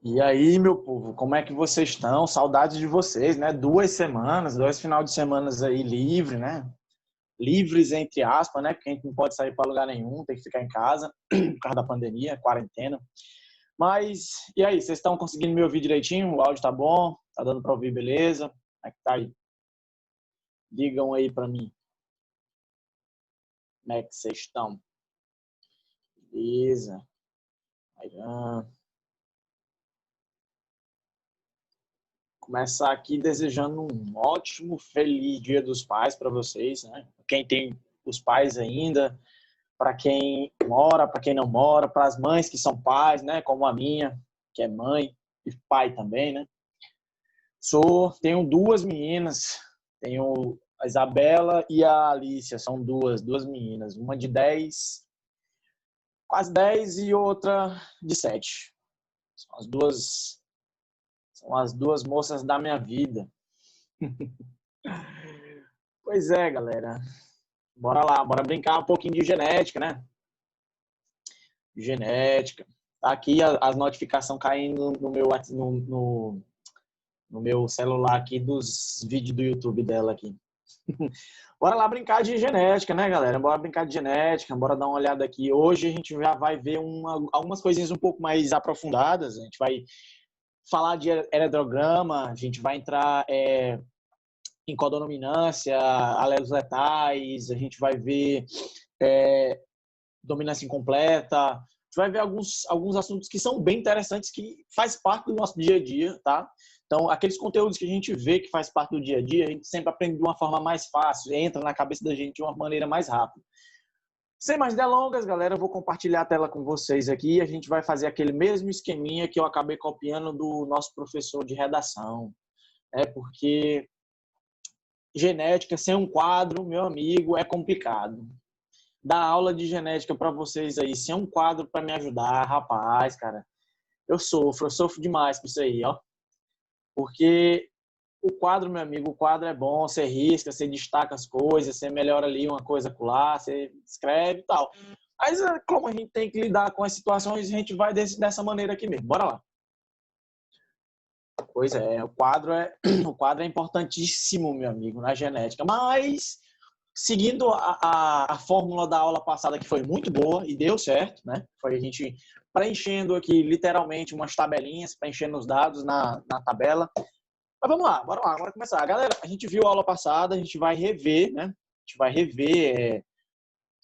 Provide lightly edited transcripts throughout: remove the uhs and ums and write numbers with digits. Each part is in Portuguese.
E aí, meu povo, como é que vocês estão? Saudades de vocês, né? 2 semanas, 2 final de semana aí livre, né? Livres, entre aspas, né? Porque a gente não pode sair para lugar nenhum, tem que ficar em casa por causa da pandemia, quarentena. Mas, e aí, vocês estão conseguindo me ouvir direitinho? O áudio tá bom? Tá dando para ouvir, beleza? Como é que tá aí? Digam aí para mim, como é que vocês estão? Beleza. Aí, começar aqui desejando um ótimo, feliz Dia dos Pais para vocês, né? Quem tem os pais ainda, para quem mora, para quem não mora, para as mães que são pais, né? Como a minha, que é mãe e pai também, né? Tenho duas meninas, tenho a Isabela e a Alicia, são duas meninas, uma de 10, quase 10 e outra de 7. São as duas moças da minha vida. Pois é, galera. Bora lá, bora brincar um pouquinho de genética, né? Genética. Tá aqui as notificações caindo no meu celular aqui dos vídeos do YouTube dela aqui. Bora lá brincar de genética, né, galera? Bora brincar de genética, bora dar uma olhada aqui. Hoje a gente já vai ver algumas coisinhas um pouco mais aprofundadas. A gente vai falar de heredograma, a gente vai entrar em codominância, alelos letais, a gente vai ver dominância incompleta, a gente vai ver alguns assuntos que são bem interessantes, que faz parte do nosso dia a dia, tá? Então, aqueles conteúdos que a gente vê que faz parte do dia a dia, a gente sempre aprende de uma forma mais fácil, entra na cabeça da gente de uma maneira mais rápida. Sem mais delongas, galera, eu vou compartilhar a tela com vocês aqui e a gente vai fazer aquele mesmo esqueminha que eu acabei copiando do nosso professor de redação. Porque genética sem um quadro, meu amigo, é complicado. Dar aula de genética para vocês aí sem um quadro para me ajudar, rapaz, cara, eu sofro demais com isso aí, ó. Porque o quadro, meu amigo, o quadro é bom, você risca, você destaca as coisas, você melhora ali uma coisa lá, você escreve e tal. Mas como a gente tem que lidar com as situações, a gente vai dessa maneira aqui mesmo. Bora lá. Pois é, o quadro é importantíssimo, meu amigo, na genética. Mas, seguindo a fórmula da aula passada, que foi muito boa e deu certo, né? Foi a gente preenchendo aqui, literalmente, umas tabelinhas, preenchendo os dados na tabela. Mas vamos lá, bora começar. Galera, a gente viu a aula passada, a gente vai rever, né? A gente vai rever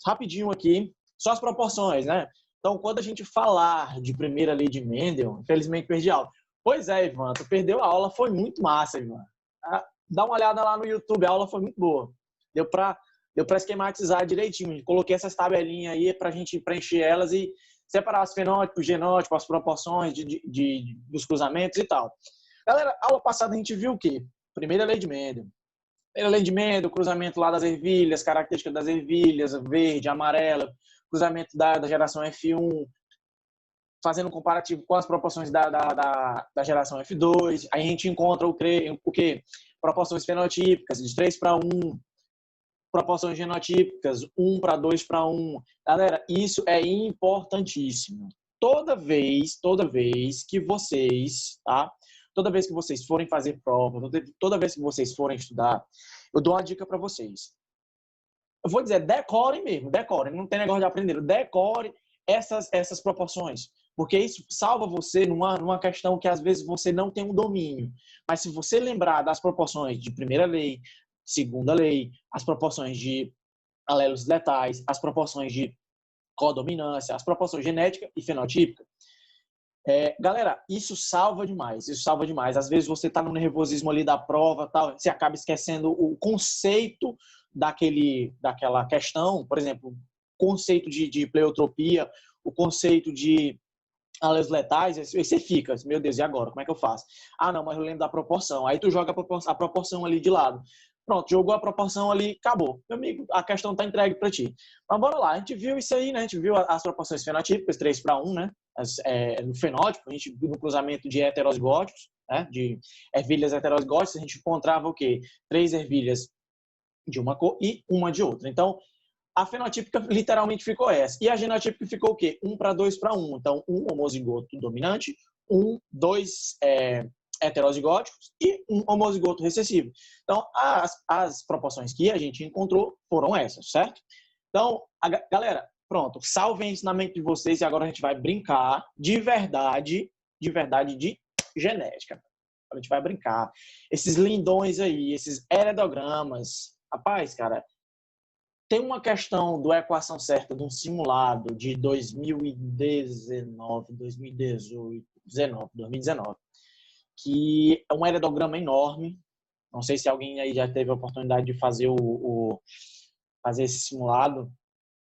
rapidinho aqui, só as proporções, né? Então, quando a gente falar de primeira lei de Mendel, infelizmente perdi a aula. Pois é, Ivan, tu perdeu a aula, foi muito massa, Ivan. Dá uma olhada lá no YouTube, a aula foi muito boa. Deu para esquematizar direitinho. Coloquei essas tabelinhas aí para a gente preencher elas e separar os fenótipos, genótipos, as proporções dos cruzamentos e tal. Galera, aula passada a gente viu o quê? Primeira lei de Mendel. Primeira lei de Mendel, cruzamento lá das ervilhas, características das ervilhas, verde, amarela, cruzamento da geração F1, fazendo um comparativo com as proporções da geração F2. Aí a gente encontra o quê? Proporções fenotípicas, de 3:1, proporções genotípicas, 1:2:1. Galera, isso é importantíssimo. Toda vez que vocês, tá? Toda vez que vocês forem fazer prova, toda vez que vocês forem estudar, eu dou uma dica para vocês. Eu vou dizer, decorem mesmo, decorem. Não tem negócio de aprender. Decore essas proporções. Porque isso salva você numa questão que às vezes você não tem um domínio. Mas se você lembrar das proporções de primeira lei, segunda lei, as proporções de alelos letais, as proporções de codominância, as proporções genética e fenotípica, galera, isso salva demais, Às vezes você está no nervosismo ali da prova, tal, você acaba esquecendo o conceito daquela questão, por exemplo, o conceito de pleiotropia, o conceito de alelos letais, aí você fica, meu Deus, e agora? Como é que eu faço? Ah, não, mas eu lembro da proporção. Aí tu joga a proporção ali de lado. Pronto, jogou a proporção ali, acabou. Meu amigo, a questão está entregue para ti. Mas bora lá, a gente viu isso aí, né? A gente viu as proporções fenotípicas, 3:1, né? No fenótipo, a gente viu no cruzamento de heterozigóticos, né? De ervilhas heterozigóticas, a gente encontrava o quê? 3 ervilhas de uma cor e uma de outra. Então, a fenotípica literalmente ficou essa. E a genotípica ficou o quê? 1:2:1. Então, um homozigoto dominante, dois heterozigóticos e um homozigoto recessivo. Então, as proporções que a gente encontrou foram essas, certo? Então, galera, pronto, salvem o ensinamento de vocês e agora a gente vai brincar de verdade de genética. A gente vai brincar. Esses lindões aí, esses heredogramas. Rapaz, cara, tem uma questão do equação certa de um simulado de 2019, 2019, que é um heredograma enorme. Não sei se alguém aí já teve a oportunidade de fazer fazer esse simulado,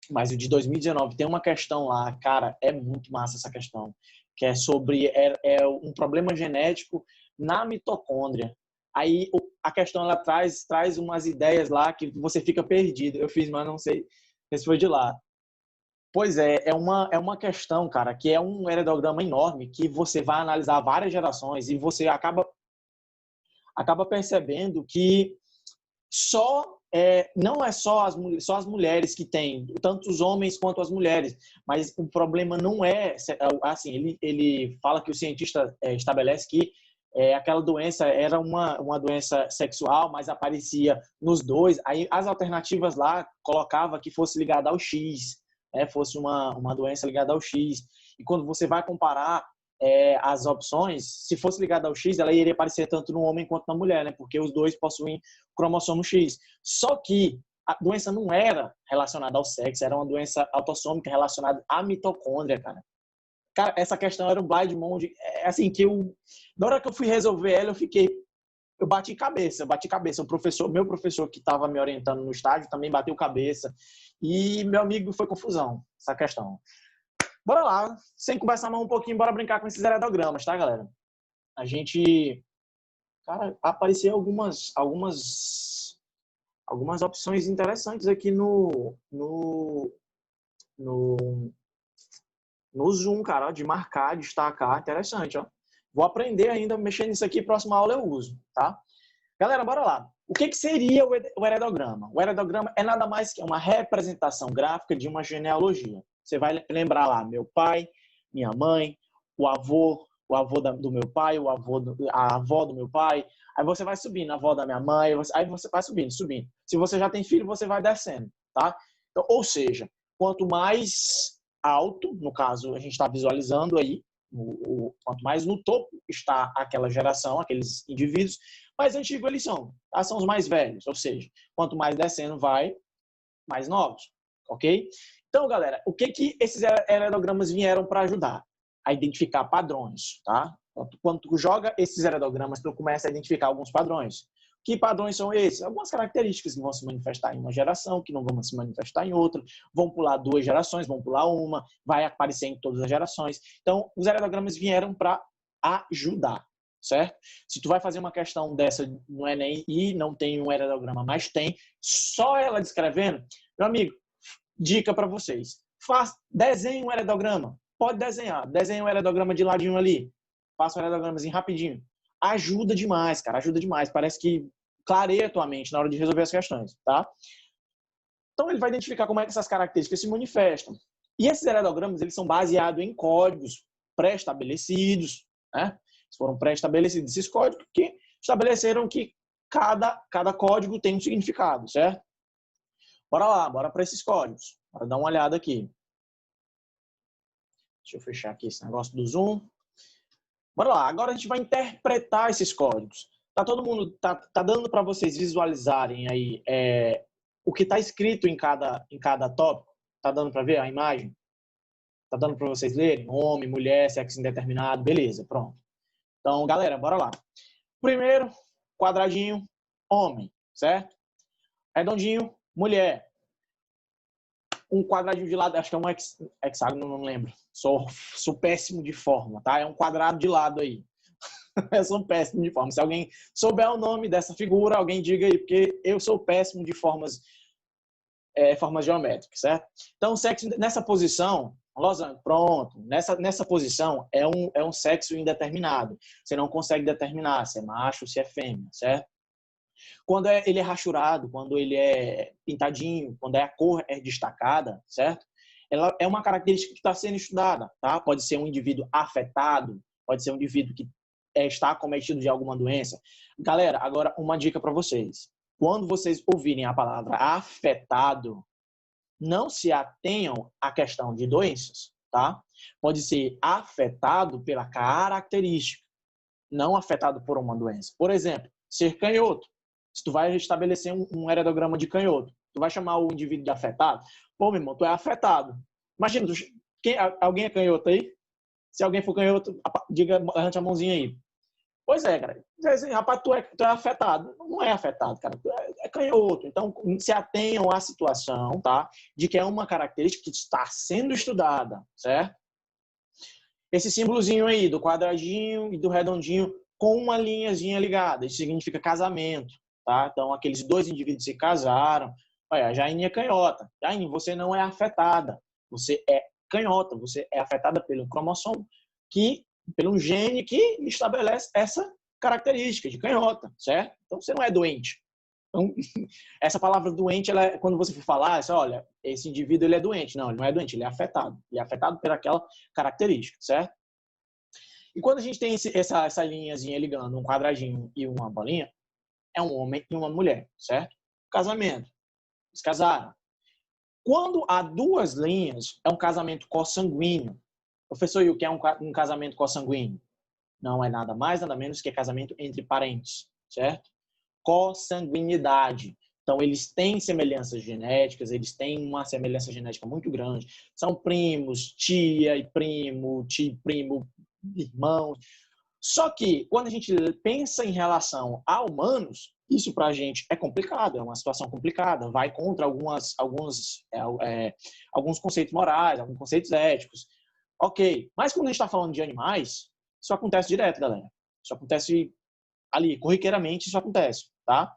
mas o de 2019 tem uma questão lá, cara, é muito massa essa questão, que é sobre um problema genético na mitocôndria. Aí a questão ela traz umas ideias lá que você fica perdido. Eu fiz, mas não sei se foi de lá. Pois é uma questão, cara, que é um heredograma enorme que você vai analisar várias gerações e você acaba percebendo que não é só as mulheres que têm, tanto os homens quanto as mulheres, mas o problema não é assim, ele fala que o cientista estabelece que aquela doença era uma doença sexual, mas aparecia nos dois. Aí as alternativas lá colocava que fosse ligada ao X, fosse uma doença ligada ao X. E quando você vai comparar as opções, se fosse ligada ao X, ela iria aparecer tanto no homem quanto na mulher, né? Porque os dois possuem cromossomo X. Só que a doença não era relacionada ao sexo, era uma doença autossômica relacionada à mitocôndria, cara. Cara, essa questão era um blind mode, assim, que na hora que eu fui resolver ela, eu bati cabeça. Meu professor que estava me orientando no estágio também bateu cabeça. E, meu amigo, foi confusão, essa questão. Bora lá, sem conversar mais um pouquinho, bora brincar com esses heredogramas, tá, galera? A gente... Cara, apareceram algumas opções interessantes aqui no Zoom, cara, ó, de marcar, destacar, interessante, ó. Vou aprender ainda, mexer nisso aqui, próxima aula eu uso, tá? Galera, bora lá. O que seria o heredograma? O heredograma é nada mais que uma representação gráfica de uma genealogia. Você vai lembrar lá, meu pai, minha mãe, o avô do meu pai, a avó do meu pai. Aí você vai subindo, a avó da minha mãe, aí você vai subindo. Se você já tem filho, você vai descendo, tá? Então, ou seja, quanto mais alto, no caso, a gente está visualizando aí, quanto mais no topo está aquela geração, aqueles indivíduos, mais antigos eles são, tá? São os mais velhos, ou seja, quanto mais descendo vai, mais novos, ok? Então, galera, o que esses heredogramas vieram para ajudar? A identificar padrões, tá? Quando tu joga esses heredogramas, tu começa a identificar alguns padrões. Que padrões são esses? Algumas características que vão se manifestar em uma geração, que não vão se manifestar em outra, vão pular 2 gerações, vão pular uma, vai aparecer em todas as gerações. Então, os heredogramas vieram para ajudar, certo? Se tu vai fazer uma questão dessa no Enem e não tem um heredograma, mas tem, só ela descrevendo, meu amigo, dica para vocês, desenhe um heredograma, pode desenhe um heredograma de ladinho ali, faça um heredogramazinho rapidinho. Ajuda demais, cara, ajuda demais. Parece que clareia a tua mente na hora de resolver as questões, tá? Então, ele vai identificar como é que essas características se manifestam. E esses heredogramas, eles são baseados em códigos pré-estabelecidos, né? Eles foram pré-estabelecidos esses códigos que estabeleceram que cada código tem um significado, certo? Bora lá, bora para esses códigos. Bora dar uma olhada aqui. Deixa eu fechar aqui esse negócio do Zoom. Bora lá, agora a gente vai interpretar esses códigos. Tá dando para vocês visualizarem aí o que está escrito em cada tópico? Tá dando para ver a imagem? Tá dando para vocês lerem? Homem, mulher, sexo indeterminado, beleza, pronto. Então, galera, bora lá. Primeiro, quadradinho, homem, certo? Redondinho, mulher. Um quadradinho de lado, acho que é um hexágono, não lembro. Sou péssimo de forma, tá? É um quadrado de lado aí. Eu sou péssimo de forma. Se alguém souber o nome dessa figura, alguém diga aí, porque eu sou péssimo de formas geométricas, certo? Então, sexo nessa posição, losango, pronto. Nessa posição é um sexo indeterminado. Você não consegue determinar se é macho ou se é fêmea, certo? Quando ele é rachurado, quando ele é pintadinho, quando a cor é destacada, certo? Ela é uma característica que está sendo estudada, tá? Pode ser um indivíduo afetado, pode ser um indivíduo que está acometido de alguma doença. Galera, agora uma dica para vocês. Quando vocês ouvirem a palavra afetado, não se atenham à questão de doenças, tá? Pode ser afetado pela característica, não afetado por uma doença. Por exemplo, ser canhoto. Se tu vai estabelecer um heredograma de canhoto, tu vai chamar o indivíduo de afetado? Pô, meu irmão, tu é afetado. Imagina, alguém é canhoto aí? Se alguém for canhoto, diga, levante a mãozinha aí. Pois é, cara. Rapaz, tu é afetado. Não é afetado, cara. Tu é canhoto. Então, se atenham à situação, tá? De que é uma característica que está sendo estudada, certo? Esse símbolozinho aí, do quadradinho e do redondinho, com uma linhazinha ligada. Isso significa casamento, tá? Então, aqueles dois indivíduos se casaram. Olha, a Jaine é canhota. Jaine, você não é afetada. Você é canhota. Você é afetada pelo cromossomo pelo gene que estabelece essa característica de canhota, certo? Então, você não é doente. Então, essa palavra doente, quando você for falar, olha, esse indivíduo ele é doente. Não, ele não é doente, ele é afetado. Ele é afetado por aquela característica, certo? E quando a gente tem essa linhazinha ligando um quadradinho e uma bolinha, é um homem e uma mulher, certo? Casamento. Eles casaram. Quando há duas linhas, é um casamento consanguíneo. Professor, e o que é um casamento consanguíneo? Não é nada mais, nada menos que casamento entre parentes, certo? Consanguinidade. Então, eles têm semelhanças genéticas, eles têm uma semelhança genética muito grande. São primos, tia e primo, irmãos. Só que, quando a gente pensa em relação a humanos, isso para a gente é complicado, é uma situação complicada, vai contra alguns conceitos morais, alguns conceitos éticos. Ok, mas quando a gente está falando de animais, isso acontece direto, galera. Isso acontece ali, corriqueiramente isso acontece, tá?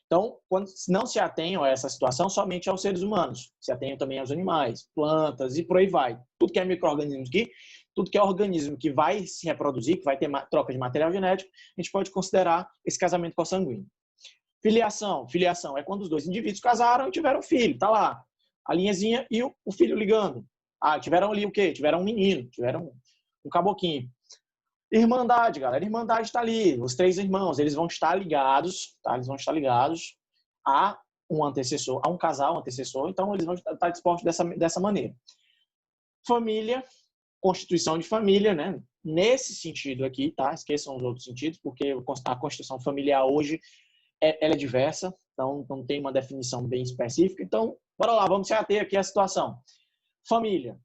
Então, quando não se atenham a essa situação somente aos seres humanos, se atenham também aos animais, plantas e por aí vai. Tudo que é micro-organismo aqui, tudo que é organismo que vai se reproduzir, que vai ter troca de material genético, a gente pode considerar esse casamento consanguíneo. Filiação. Filiação é quando os dois indivíduos casaram e tiveram filho, tá lá. A linhazinha e o filho ligando. Ah, tiveram ali o quê? Tiveram um menino, tiveram um caboquinho. Irmandade, galera. Irmandade está ali. Os três irmãos, eles vão estar ligados, tá? Eles vão estar ligados a um antecessor, a um casal antecessor. Então, eles vão estar dispostos dessa maneira. Família, constituição de família, né? Nesse sentido aqui, tá? Esqueçam os outros sentidos, porque a constituição familiar hoje ela é diversa, então não tem uma definição bem específica. Então, bora lá, vamos se ater aqui à situação. Família.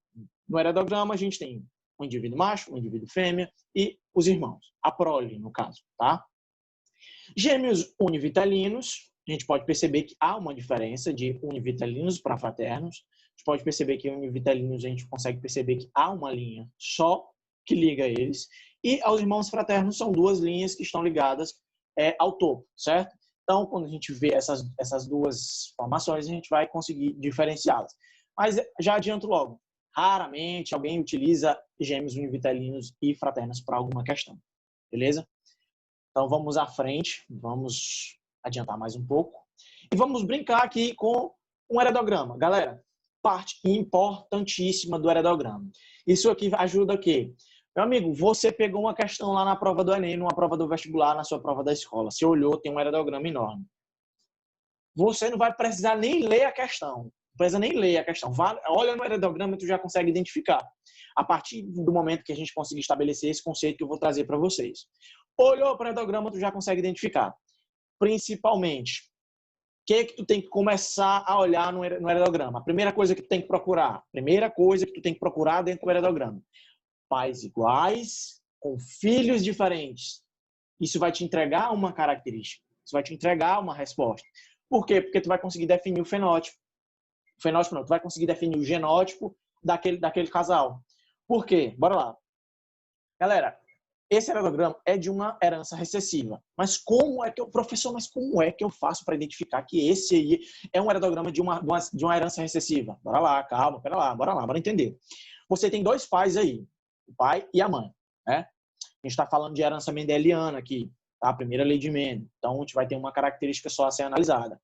No heredograma, a gente tem um indivíduo macho, um indivíduo fêmea e os irmãos. A prole, no caso, tá? Gêmeos univitelinos, a gente pode perceber que há uma diferença de univitelinos para fraternos. A gente pode perceber que univitelinos a gente consegue perceber que há uma linha só que liga eles. E aos irmãos fraternos são duas linhas que estão ligadas ao topo, certo? Então, quando a gente vê essas duas formações, a gente vai conseguir diferenciá-las. Mas já adianto logo, raramente alguém utiliza gêmeos univitelinos e fraternos para alguma questão, beleza? Então, vamos à frente, vamos adiantar mais um pouco e vamos brincar aqui com um heredograma. Galera, parte importantíssima do heredograma. Isso aqui ajuda o quê? Meu amigo, você pegou uma questão lá na prova do Enem, numa prova do vestibular, na sua prova da escola. Você olhou, tem um heredograma enorme. Você não vai precisar nem ler a questão. Não precisa nem ler a questão. Olha no heredograma e tu já consegue identificar. A partir do momento que a gente conseguir estabelecer esse conceito que eu vou trazer para vocês. Olhou para o heredograma, tu já consegue identificar. Principalmente, o que tu tem que começar a olhar no heredograma? A primeira coisa que tu tem que procurar. Dentro do heredograma. Pais iguais, com filhos diferentes. Isso vai te entregar uma característica. Isso vai te entregar uma resposta. Por quê? Porque tu vai conseguir definir o fenótipo. Tu vai conseguir definir o genótipo daquele casal. Por quê? Bora lá. Galera, esse heredograma é de uma herança recessiva. Mas como é que eu faço para identificar que esse aí é um heredograma de uma herança recessiva? Bora lá, calma, bora entender. Você tem dois pais aí, o pai e a mãe, né? A gente está falando de herança mendeliana aqui, tá? A primeira lei de Mendel. Então, a gente vai ter uma característica só a ser analisada.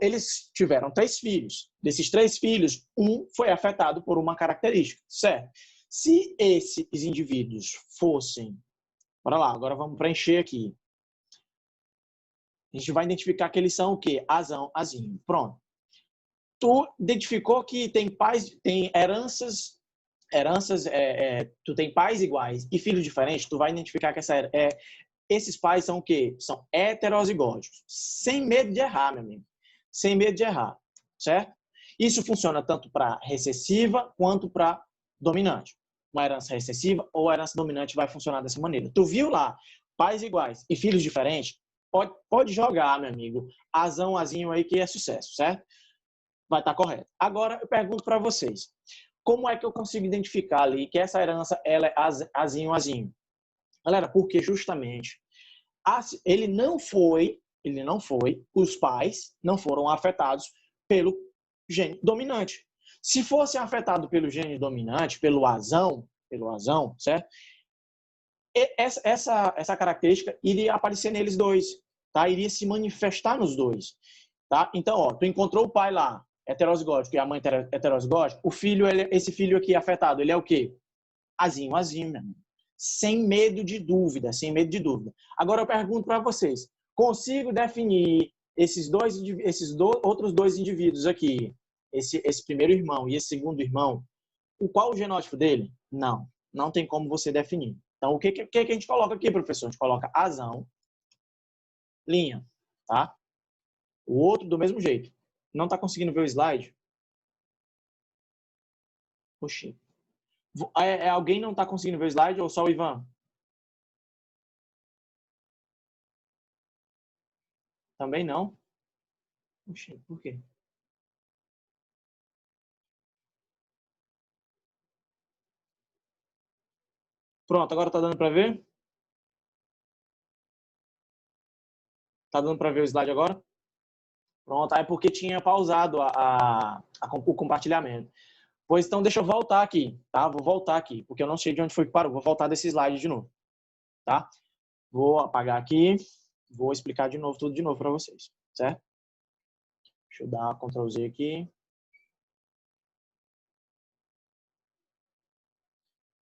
Eles tiveram 3 filhos. Desses 3 filhos, um foi afetado por uma característica, certo? Se esses indivíduos fossem... Bora lá, agora vamos preencher aqui. A gente vai identificar que eles são o quê? Azão, azinho. Pronto. Tu identificou que tem pais, tem heranças, tu tem pais iguais e filhos diferentes, tu vai identificar que esses pais são o quê? São heterozigóticos. Sem medo de errar, meu amigo. Sem medo de errar, certo? Isso funciona tanto para recessiva quanto para dominante. Uma herança recessiva ou herança dominante vai funcionar dessa maneira. Tu viu lá, pais iguais e filhos diferentes? Pode jogar, meu amigo, azão, azinho aí que é sucesso, certo? Vai estar correto. Agora eu pergunto para vocês, como é que eu consigo identificar ali que essa herança ela é azinho, azinho? Galera, porque justamente ele não foi, os pais não foram afetados pelo gene dominante. Se fosse afetado pelo gene dominante, pelo azão, certo? Essa característica iria aparecer neles dois, tá? Iria se manifestar nos dois, tá? Então, ó, tu encontrou o pai lá, heterozigótico, e a mãe heterozigótica, esse filho aqui afetado, ele é o quê? Azinho, azinho, né? Sem medo de dúvida, sem medo de dúvida. Agora eu pergunto para vocês, consigo definir outros dois indivíduos aqui, esse primeiro irmão e esse segundo irmão, qual o genótipo dele? Não, não tem como você definir. Então, o que a gente coloca aqui, professor? A gente coloca azão, linha, tá? O outro do mesmo jeito. Não está conseguindo ver o slide? Oxi. Alguém não está conseguindo ver o slide ou só o Ivan? Também não? Oxi, por quê? Pronto, agora está dando para ver? Está dando para ver o slide agora? Pronto, é porque tinha pausado o compartilhamento. Pois então, deixa eu voltar aqui, tá? Vou voltar aqui, porque eu não sei de onde foi que parou. Vou voltar desse slide de novo, tá? Vou apagar aqui, vou explicar de novo, tudo de novo para vocês, certo? Deixa eu dar Ctrl Z aqui.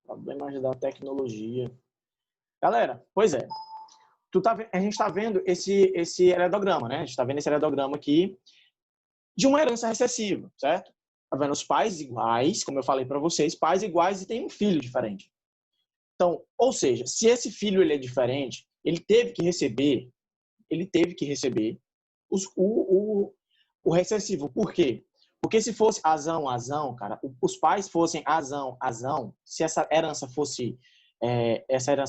Problemas da tecnologia. Galera, pois é. A gente está vendo esse heredograma, né? A gente está vendo esse heredograma aqui de uma herança recessiva, certo? Tá vendo os pais iguais, como eu falei para vocês, pais iguais e tem um filho diferente. Então, ou seja, se esse filho ele é diferente, ele teve que receber o recessivo. Por quê? Porque se fosse azão, azão, cara, os pais fossem azão, azão, se essa herança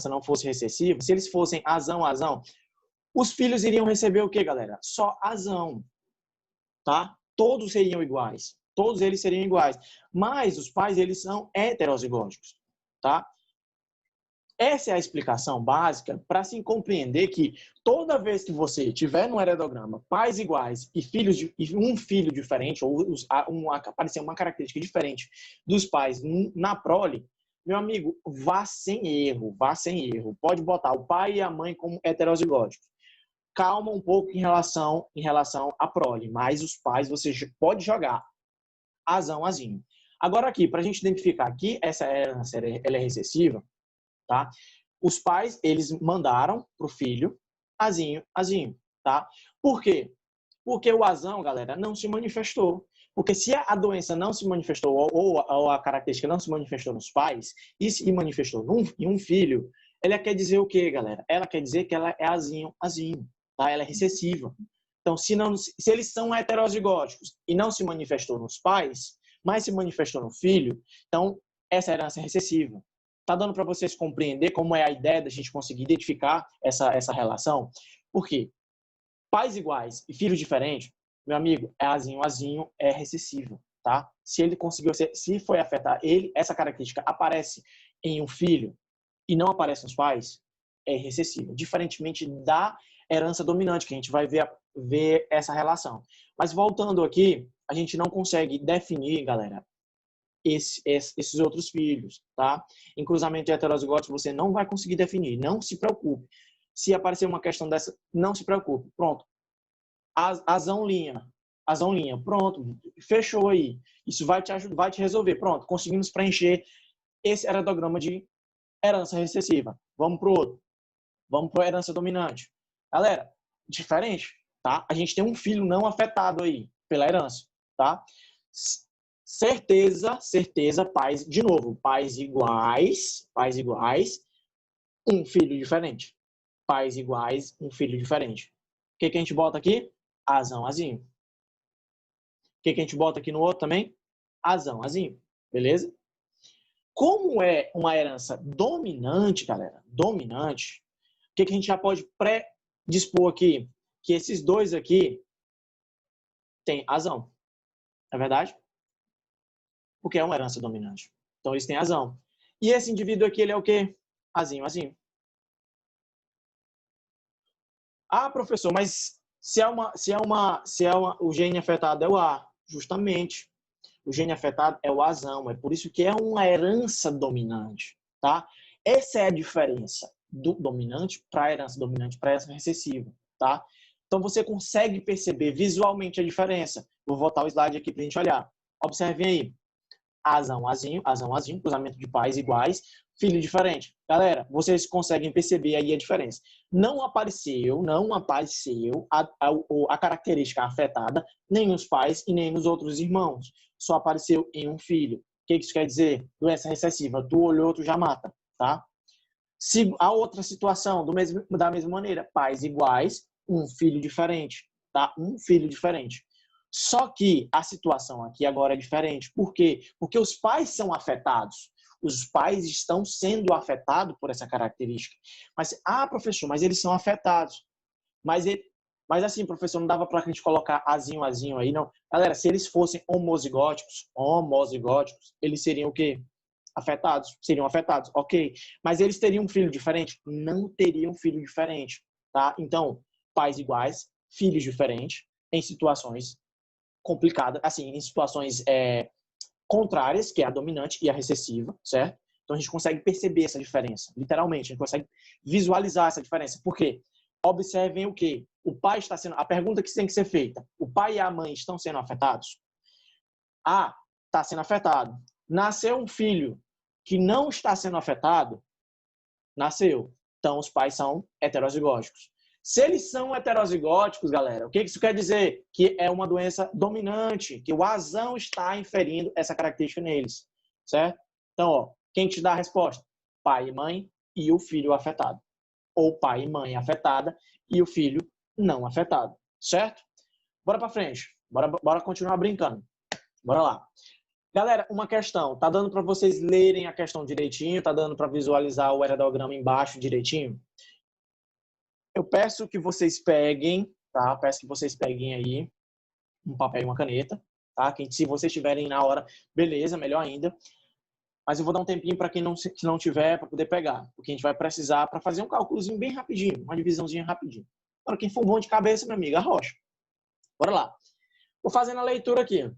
não fosse recessiva, se eles fossem azão, azão, os filhos iriam receber o quê, galera? Só azão, tá? Todos seriam iguais. Todos eles seriam iguais. Mas os pais, eles são heterozigóticos, tá? Essa é a explicação básica para se compreender que toda vez que você tiver no heredograma pais iguais e um filho diferente, ou aparecer uma característica diferente dos pais na prole, meu amigo, vá sem erro, vá sem erro. Pode botar o pai e a mãe como heterozigóticos. Calma um pouco em relação à prole, mas os pais você pode jogar azão, azinho. Agora aqui, para a gente identificar aqui, essa herança ela é recessiva, tá? Os pais, eles mandaram pro filho azinho, azinho, tá? Por quê? Porque o azão, galera, não se manifestou. Porque se a doença não se manifestou ou a característica não se manifestou nos pais e se manifestou em um filho, ela quer dizer o quê, galera? Ela quer dizer que ela é azinho, azinho, tá? Ela é recessiva. Então, se eles são heterozigóticos e não se manifestou nos pais, mas se manifestou no filho, então essa herança é recessiva. Tá dando para vocês compreender como é a ideia da gente conseguir identificar essa relação? Por quê? Pais iguais e filhos diferentes, meu amigo, é azinho, azinho é recessivo, tá? Se ele conseguiu, se foi afetar ele, essa característica aparece em um filho e não aparece nos pais, é recessivo. Diferentemente da herança dominante, que a gente vai ver essa relação. Mas voltando aqui, a gente não consegue definir, galera, esses outros filhos, tá? Em cruzamento heterozigótico você não vai conseguir definir, não se preocupe. Se aparecer uma questão dessa, não se preocupe. Pronto. Azão linha, pronto, fechou aí. Isso vai te resolver. Pronto, conseguimos preencher Esse era o diagrama de herança recessiva. Vamos para o outro. Vamos para a herança dominante. Galera, diferente, tá? A gente tem um filho não afetado aí pela herança, tá? Certeza, pais, de novo, pais iguais, um filho diferente. Pais iguais, um filho diferente. O que a gente bota aqui? Azão, azinho. O que a gente bota aqui no outro também? Azão, azinho. Beleza? Como é uma herança dominante, galera, dominante, o que a gente já pode pré-dispor aqui? Que esses dois aqui têm azão. É verdade? Porque é uma herança dominante. Então, eles têm azão. E esse indivíduo aqui, ele é o quê? Azinho, azinho. Ah, professor, mas o gene afetado é o A. Justamente. O gene afetado é o azão. É por isso que é uma herança dominante, tá? Essa é a diferença do dominante para a herança dominante para a herança recessiva, tá? Então, você consegue perceber visualmente a diferença. Vou voltar o slide aqui para a gente olhar. Observem aí. Azão, azinho, cruzamento de pais iguais, filho diferente. Galera, vocês conseguem perceber aí a diferença. Não apareceu a característica afetada nem nos pais e nem nos outros irmãos. Só apareceu em um filho. O que isso quer dizer? Doença recessiva. Tu olhou, tu já mata, tá? Se a outra situação, da mesma maneira, pais iguais, um filho diferente, tá? Um filho diferente. Só que a situação aqui agora é diferente. Por quê? Porque os pais são afetados. Os pais estão sendo afetados por essa característica. Mas, professor, mas eles são afetados. Mas assim, professor, não dava para a gente colocar azinho aí, não. Galera, se eles fossem homozigóticos, eles seriam o quê? Seriam afetados, ok. Mas eles teriam um filho diferente? Não teriam um filho diferente, tá? Então, pais iguais, filhos diferentes, em situações complicadas, assim, em situações contrárias, que é a dominante e a recessiva, certo? Então, a gente consegue perceber essa diferença, literalmente, a gente consegue visualizar essa diferença. Por quê? Observem o quê? O pai está sendo... A pergunta que tem que ser feita, o pai e a mãe estão sendo afetados? Está sendo afetado. Nasceu um filho que não está sendo afetado? Nasceu. Então, os pais são heterozigóticos. Se eles são heterozigóticos, galera, o que isso quer dizer? Que é uma doença dominante, que o azão está inferindo essa característica neles, certo? Então, quem te dá a resposta? Pai e mãe e o filho afetado. Ou pai e mãe afetada e o filho não afetado, certo? Bora para frente. Bora continuar brincando. Bora lá. Galera, uma questão. Tá dando para vocês lerem a questão direitinho? Tá dando para visualizar o aerograma embaixo direitinho? Eu peço que vocês peguem, tá? Peço que vocês peguem aí um papel e uma caneta, tá? Que se vocês tiverem na hora, beleza, melhor ainda. Mas eu vou dar um tempinho para quem não tiver, para poder pegar. Porque a gente vai precisar para fazer um cálculozinho bem rapidinho, uma divisãozinha rapidinho. Para quem for bom de cabeça, meu amigo, arrocha. Bora lá. Vou fazendo a leitura aqui.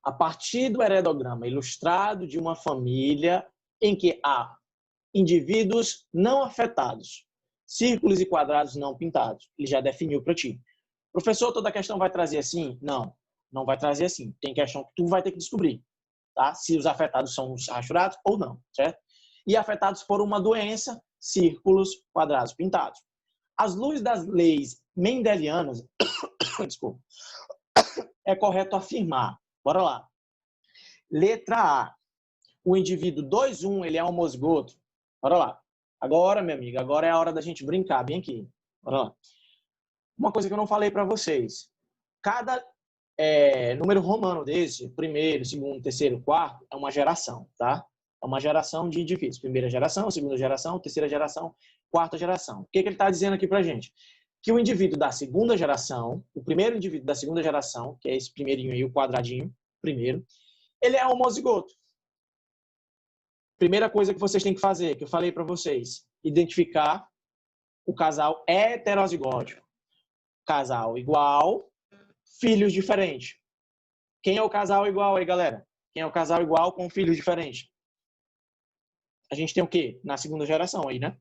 A partir do heredograma ilustrado de uma família em que há indivíduos não afetados, círculos e quadrados não pintados. Ele já definiu para ti. Professor, toda questão vai trazer assim? Não, não vai trazer assim. Tem questão que tu vai ter que descobrir, tá? Se os afetados são os rastreados ou não, certo? E afetados por uma doença, círculos, quadrados pintados. Às luzes das leis mendelianas, desculpa, é correto afirmar. Bora lá. Letra A. O indivíduo 2,1, ele é homozigoto. Bora lá. Agora, minha amiga, agora é a hora da gente brincar bem aqui. Bora lá. Uma coisa que eu não falei para vocês. Cada número romano desse, primeiro, segundo, terceiro, quarto, é uma geração, tá? É uma geração de indivíduos. Primeira geração, segunda geração, terceira geração, quarta geração. O que ele está dizendo aqui pra gente? Que o indivíduo da segunda geração, o primeiro indivíduo da segunda geração, que é esse primeirinho aí, o quadradinho, primeiro, ele é homozigoto. Primeira coisa que vocês têm que fazer, que eu falei para vocês, identificar o casal heterozigótico. Casal igual, filhos diferentes. Quem é o casal igual aí, galera? Quem é o casal igual com filhos diferentes? A gente tem o quê? Na segunda geração aí, né?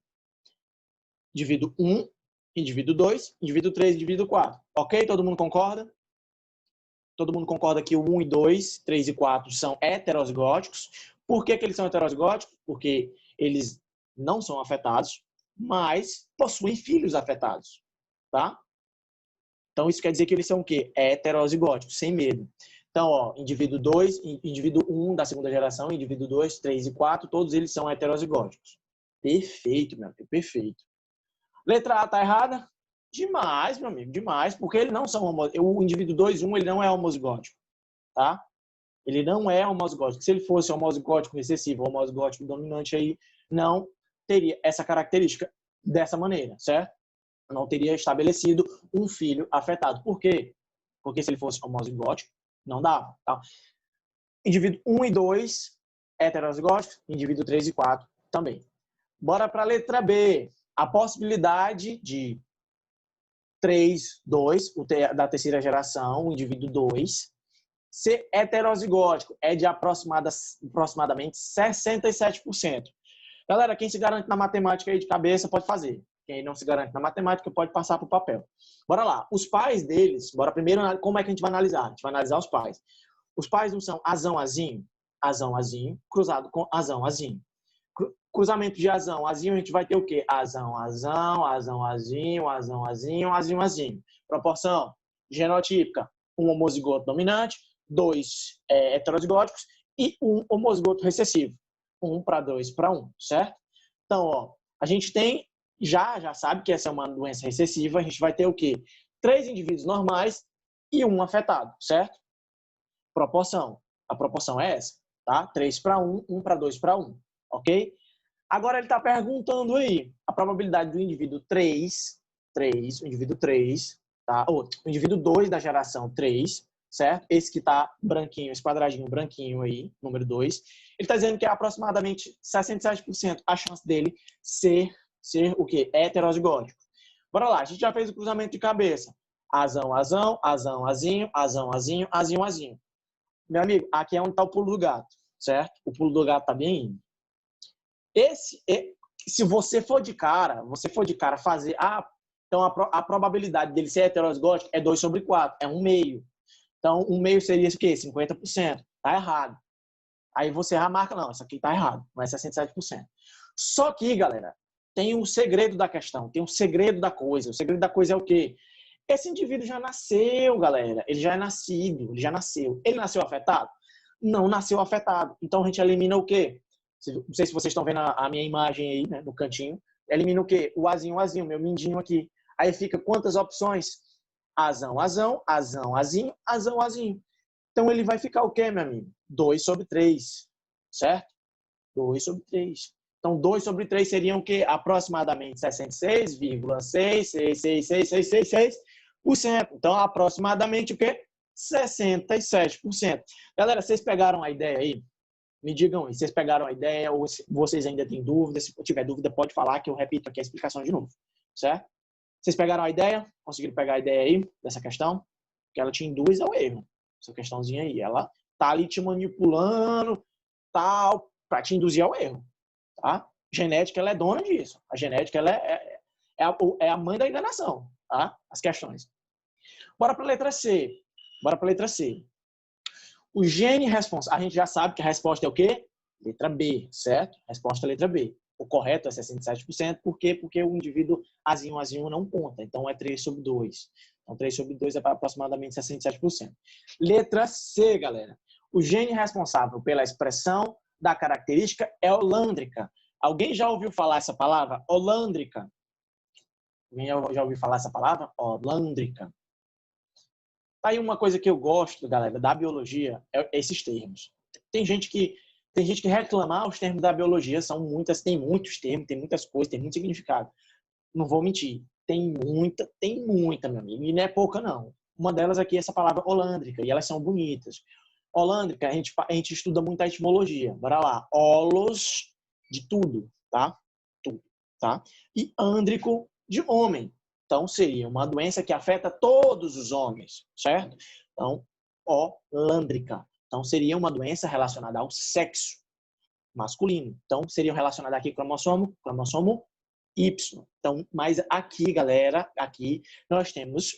Indivíduo 1, indivíduo 2, indivíduo 3, indivíduo 4. Ok? Todo mundo concorda? Todo mundo concorda que o 1 e 2, 3 e 4 são heterozigóticos. Por que eles são heterozigóticos? Porque eles não são afetados, mas possuem filhos afetados, tá? Então, isso quer dizer que eles são o quê? Heterozigóticos, sem medo. Então, ó, indivíduo 2, indivíduo 1 da segunda geração, indivíduo 2, 3 e 4, todos eles são heterozigóticos. Perfeito, meu amigo, perfeito. Letra A tá errada? Demais, meu amigo, demais, porque eles não são o indivíduo 2, 1, ele não é homozigótico, tá? Ele não é homozigótico. Se ele fosse homozigótico recessivo, homozigótico dominante, aí não teria essa característica dessa maneira, certo? Não teria estabelecido um filho afetado. Por quê? Porque se ele fosse homozigótico, não dava. Tá? Indivíduo 1 e 2, heterozigóticos. Indivíduo 3 e 4 também. Bora para a letra B. A possibilidade de 3, 2, da terceira geração, o indivíduo 2, ser heterozigótico é de aproximadamente 67%. Galera, quem se garante na matemática aí de cabeça pode fazer. Quem não se garante na matemática pode passar para o papel. Bora lá. Os pais deles, bora primeiro, como é que a gente vai analisar? A gente vai analisar os pais. Os pais não são azão, azinho, azão, azinho, cruzado com azão, azinho. Cruzamento de azão, azinho, a gente vai ter o quê? Azão, azão, azão, azinho, azão, azinho, azinho, azinho. Proporção genotípica, um homozigoto dominante, 2 heterozigóticos e um homozigoto recessivo. 1 para 2 para 1, certo? Então, ó, a gente tem, já sabe que essa é uma doença recessiva, a gente vai ter o quê? 3 indivíduos normais e 1 afetado, certo? Proporção. A proporção é essa, tá? 3 para 1, 1 para 2 para 1, ok? Agora ele está perguntando aí a probabilidade do indivíduo 3, o indivíduo 3, tá? O indivíduo 2 da geração 3, certo? Esse que está branquinho, esse quadradinho branquinho aí, número 2. Ele está dizendo que é aproximadamente 67% a chance dele ser o quê? Heterozigótico. Bora lá, a gente já fez o cruzamento de cabeça. Azão, azão, azão, azinho, azão, azinho, azinho, azinho. Meu amigo, aqui é onde está o pulo do gato, certo? O pulo do gato está bem indo. Se você for de cara fazer, então a probabilidade dele ser heterozigótico é 2 sobre 4, é 1/2. Então, 1/2 seria o quê? 50%. Tá errado. Aí você já marca, não, isso aqui tá errado, não é 67%. Só que, galera, tem um segredo da questão, tem um segredo da coisa. O segredo da coisa é o quê? Esse indivíduo já nasceu, galera. Ele já é nascido, ele já nasceu. Ele nasceu afetado? Não nasceu afetado. Então, a gente elimina o quê? Não sei se vocês estão vendo a minha imagem aí, né, no cantinho. Elimina o quê? O azinho, meu mindinho aqui. Aí fica quantas opções? Azão, azão, azão, azinho, azão, azinho. Então, ele vai ficar o quê, meu amigo? 2 sobre 3, certo? 2 sobre 3. Então, 2 sobre 3 seriam o quê? Aproximadamente 66,6666666%. Então, aproximadamente o quê? 67%. Galera, vocês pegaram a ideia aí? Me digam aí, vocês pegaram a ideia ou vocês ainda têm dúvidas? Se tiver dúvida, pode falar que eu repito aqui a explicação de novo, certo? Vocês pegaram a ideia? Conseguiram pegar a ideia aí dessa questão? Que ela te induz ao erro, essa questãozinha aí. Ela tá ali te manipulando, tal, para te induzir ao erro, tá? A genética, ela é dona disso. A genética, ela é a mãe da enganação, tá? As questões. Bora para a letra C. Bora para a letra C. O gene responsável, a gente já sabe que a resposta é o quê? Letra B, certo? Resposta é letra B. O correto é 67%, por quê? Porque o indivíduo azinho, azinho não conta, então é 3 sobre 2. Então 3 sobre 2 é para aproximadamente 67%. Letra C, galera. O gene responsável pela expressão da característica é holândrica. Alguém já ouviu falar essa palavra? Holândrica. Alguém já ouviu falar essa palavra? Holândrica. Aí uma coisa que eu gosto, galera, da biologia é esses termos. Tem gente que reclama, os termos da biologia são tem muitos termos, tem muitas coisas, tem muito significado. Não vou mentir, tem muita, meu amigo, e não é pouca não. Uma delas aqui é essa palavra holândrica, e elas são bonitas. Holândrica, a gente estuda muito a etimologia. Bora lá, holos de tudo, tá? Tudo, tá? E ândrico de homem. Então, seria uma doença que afeta todos os homens, certo? Então, holândrica. Então, seria uma doença relacionada ao sexo masculino. Então, seriam relacionadas aqui cromossomo Y. Então, mas aqui, galera, aqui nós temos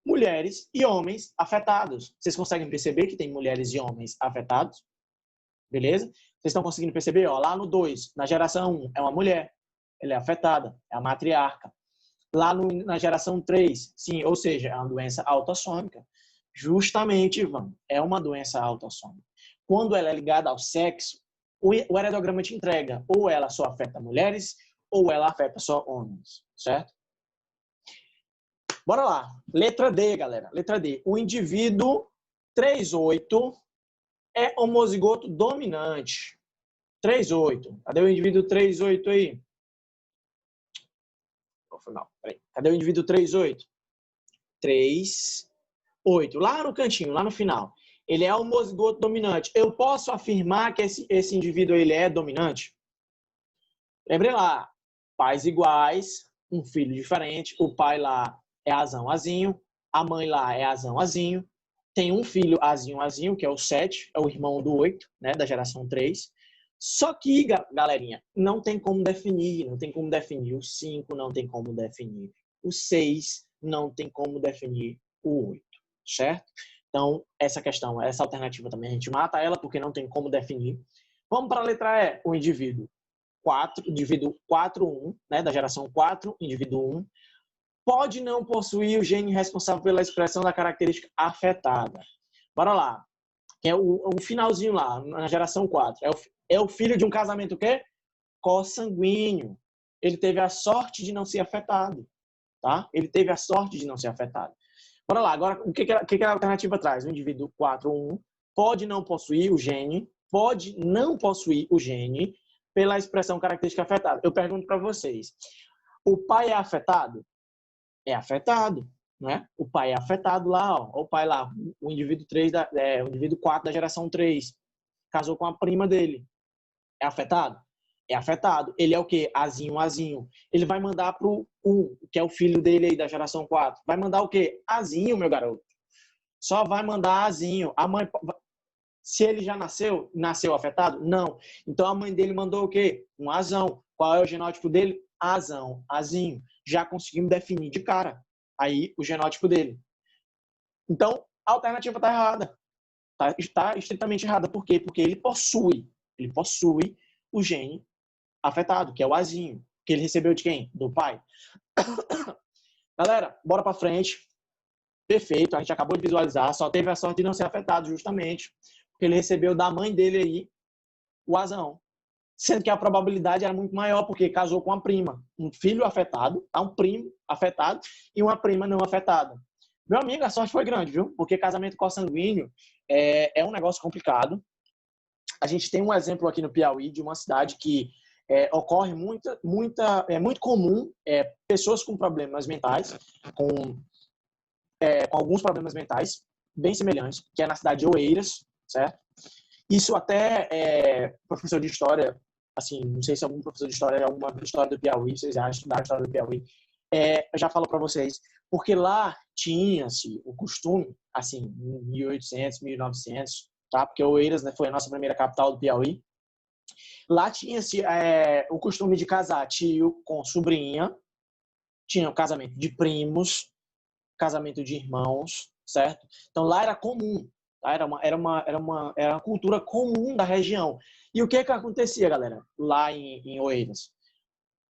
mulheres e homens afetados. Vocês conseguem perceber que tem mulheres e homens afetados? Beleza? Vocês estão conseguindo perceber? Ó, lá no 2, na geração 1, é uma mulher. Ela é afetada, é a matriarca. Lá na geração 3, sim, ou seja, é uma doença autossômica. Justamente, Ivan, é uma doença autossômica. Quando ela é ligada ao sexo, o heredograma te entrega ou ela só afeta mulheres ou ela afeta só homens, certo? Bora lá. Letra D, galera. Letra D. O indivíduo 3,8 é homozigoto dominante. 3,8. Cadê o indivíduo 3,8 aí? Não, peraí. Cadê o indivíduo 3,8? 3,8. Lá no cantinho, lá no final. Ele é homozigoto dominante. Eu posso afirmar que esse indivíduo ele é dominante? Lembre lá. Pais iguais, um filho diferente. O pai lá é azão, azinho. A mãe lá é azão, azinho. Tem um filho azinho, azinho, que é o 7. É o irmão do 8, né, da geração 3. Só que, galerinha, não tem como definir. Não tem como definir o 5, não tem como definir o 6, não tem como definir o 8, certo? Então, essa questão, essa alternativa também a gente mata ela, porque não tem como definir. Vamos para a letra E. O indivíduo 4,1, né, da geração 4, indivíduo 1, pode não possuir o gene responsável pela expressão da característica afetada. Bora lá. É o finalzinho lá, na geração 4. É o filho de um casamento o quê? Consanguíneo. Ele teve a sorte de não ser afetado. Tá? Ele teve a sorte de não ser afetado. Bora lá. Agora, o que a alternativa traz? O indivíduo 4,1 pode não possuir o gene, pela expressão característica afetada. Eu pergunto para vocês, o pai é afetado? É afetado, né? O pai é afetado lá, ó. O pai lá, o indivíduo 4 da geração 3, casou com a prima dele. É afetado? É afetado. Ele é o quê? Azinho, azinho. Ele vai mandar pro 1, que é o filho dele aí da geração 4. Vai mandar o quê? Azinho, meu garoto. Só vai mandar azinho. A mãe... Se ele já nasceu afetado? Não. Então a mãe dele mandou o quê? Um azão. Qual é o genótipo dele? Azão, azinho. Já conseguimos definir de cara aí o genótipo dele. Então, a alternativa está errada. Está estritamente errada. Por quê? Porque ele possui o gene afetado, que é o azinho, que ele recebeu de quem? Do pai. Galera, bora para frente. Perfeito, a gente acabou de visualizar, só teve a sorte de não ser afetado, justamente, porque ele recebeu da mãe dele aí o azão. Sendo que a probabilidade era muito maior, porque casou com uma prima. Um filho afetado, um primo afetado e uma prima não afetada. Meu amigo, a sorte foi grande, viu? Porque casamento consanguíneo é um negócio complicado. A gente tem um exemplo aqui no Piauí de uma cidade que ocorre é muito comum pessoas com problemas mentais, com alguns problemas mentais bem semelhantes, que é na cidade de Oeiras, certo? Isso até professor de história, assim, não sei se algum professor de história, alguma história do Piauí, vocês já estudaram a história do Piauí, eu já falo para vocês, porque lá tinha-se o costume, assim, em 1800, 1900, tá? Porque Oeiras, né, foi a nossa primeira capital do Piauí. Lá tinha-se o costume de casar tio com sobrinha, tinha o casamento de primos, casamento de irmãos, certo? Então lá era comum, tá? Era uma cultura comum da região. E o que acontecia, galera, lá em Oeiras?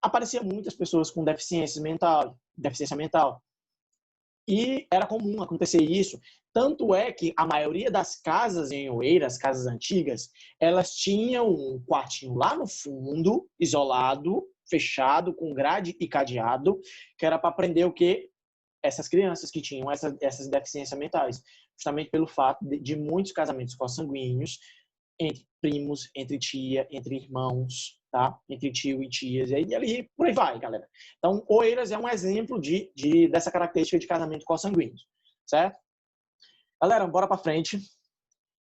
Apareciam muitas pessoas com deficiência mental. E era comum acontecer isso. Tanto é que a maioria das casas em Oeiras, casas antigas, elas tinham um quartinho lá no fundo, isolado, fechado, com grade e cadeado, que era para prender o quê? Essas crianças que tinham essas deficiências mentais. Justamente pelo fato de muitos casamentos consanguíneos, entre primos, entre tia, entre irmãos, tá? Entre tio e tias, e ali por aí vai, galera. Então, Oeiras é um exemplo dessa característica de casamento consanguíneo, certo? Galera, bora para frente.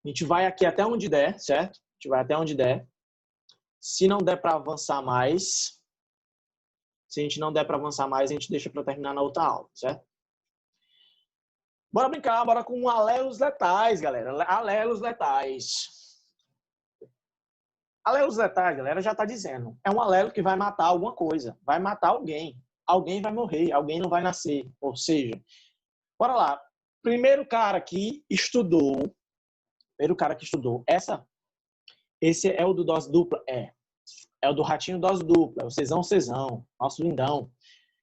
A gente vai aqui até onde der, certo? A gente vai até onde der. Se não der para avançar mais, a gente deixa para terminar na outra aula, certo? Bora brincar, bora com alelos letais, galera. Alelos letais. Alelos letais, galera, já está dizendo. É um alelo que vai matar alguma coisa. Vai matar alguém. Alguém vai morrer, alguém não vai nascer. Ou seja, bora lá. Primeiro cara que estudou Esse é o do dose dupla? É o do ratinho dose dupla, é o Cezão, nosso lindão,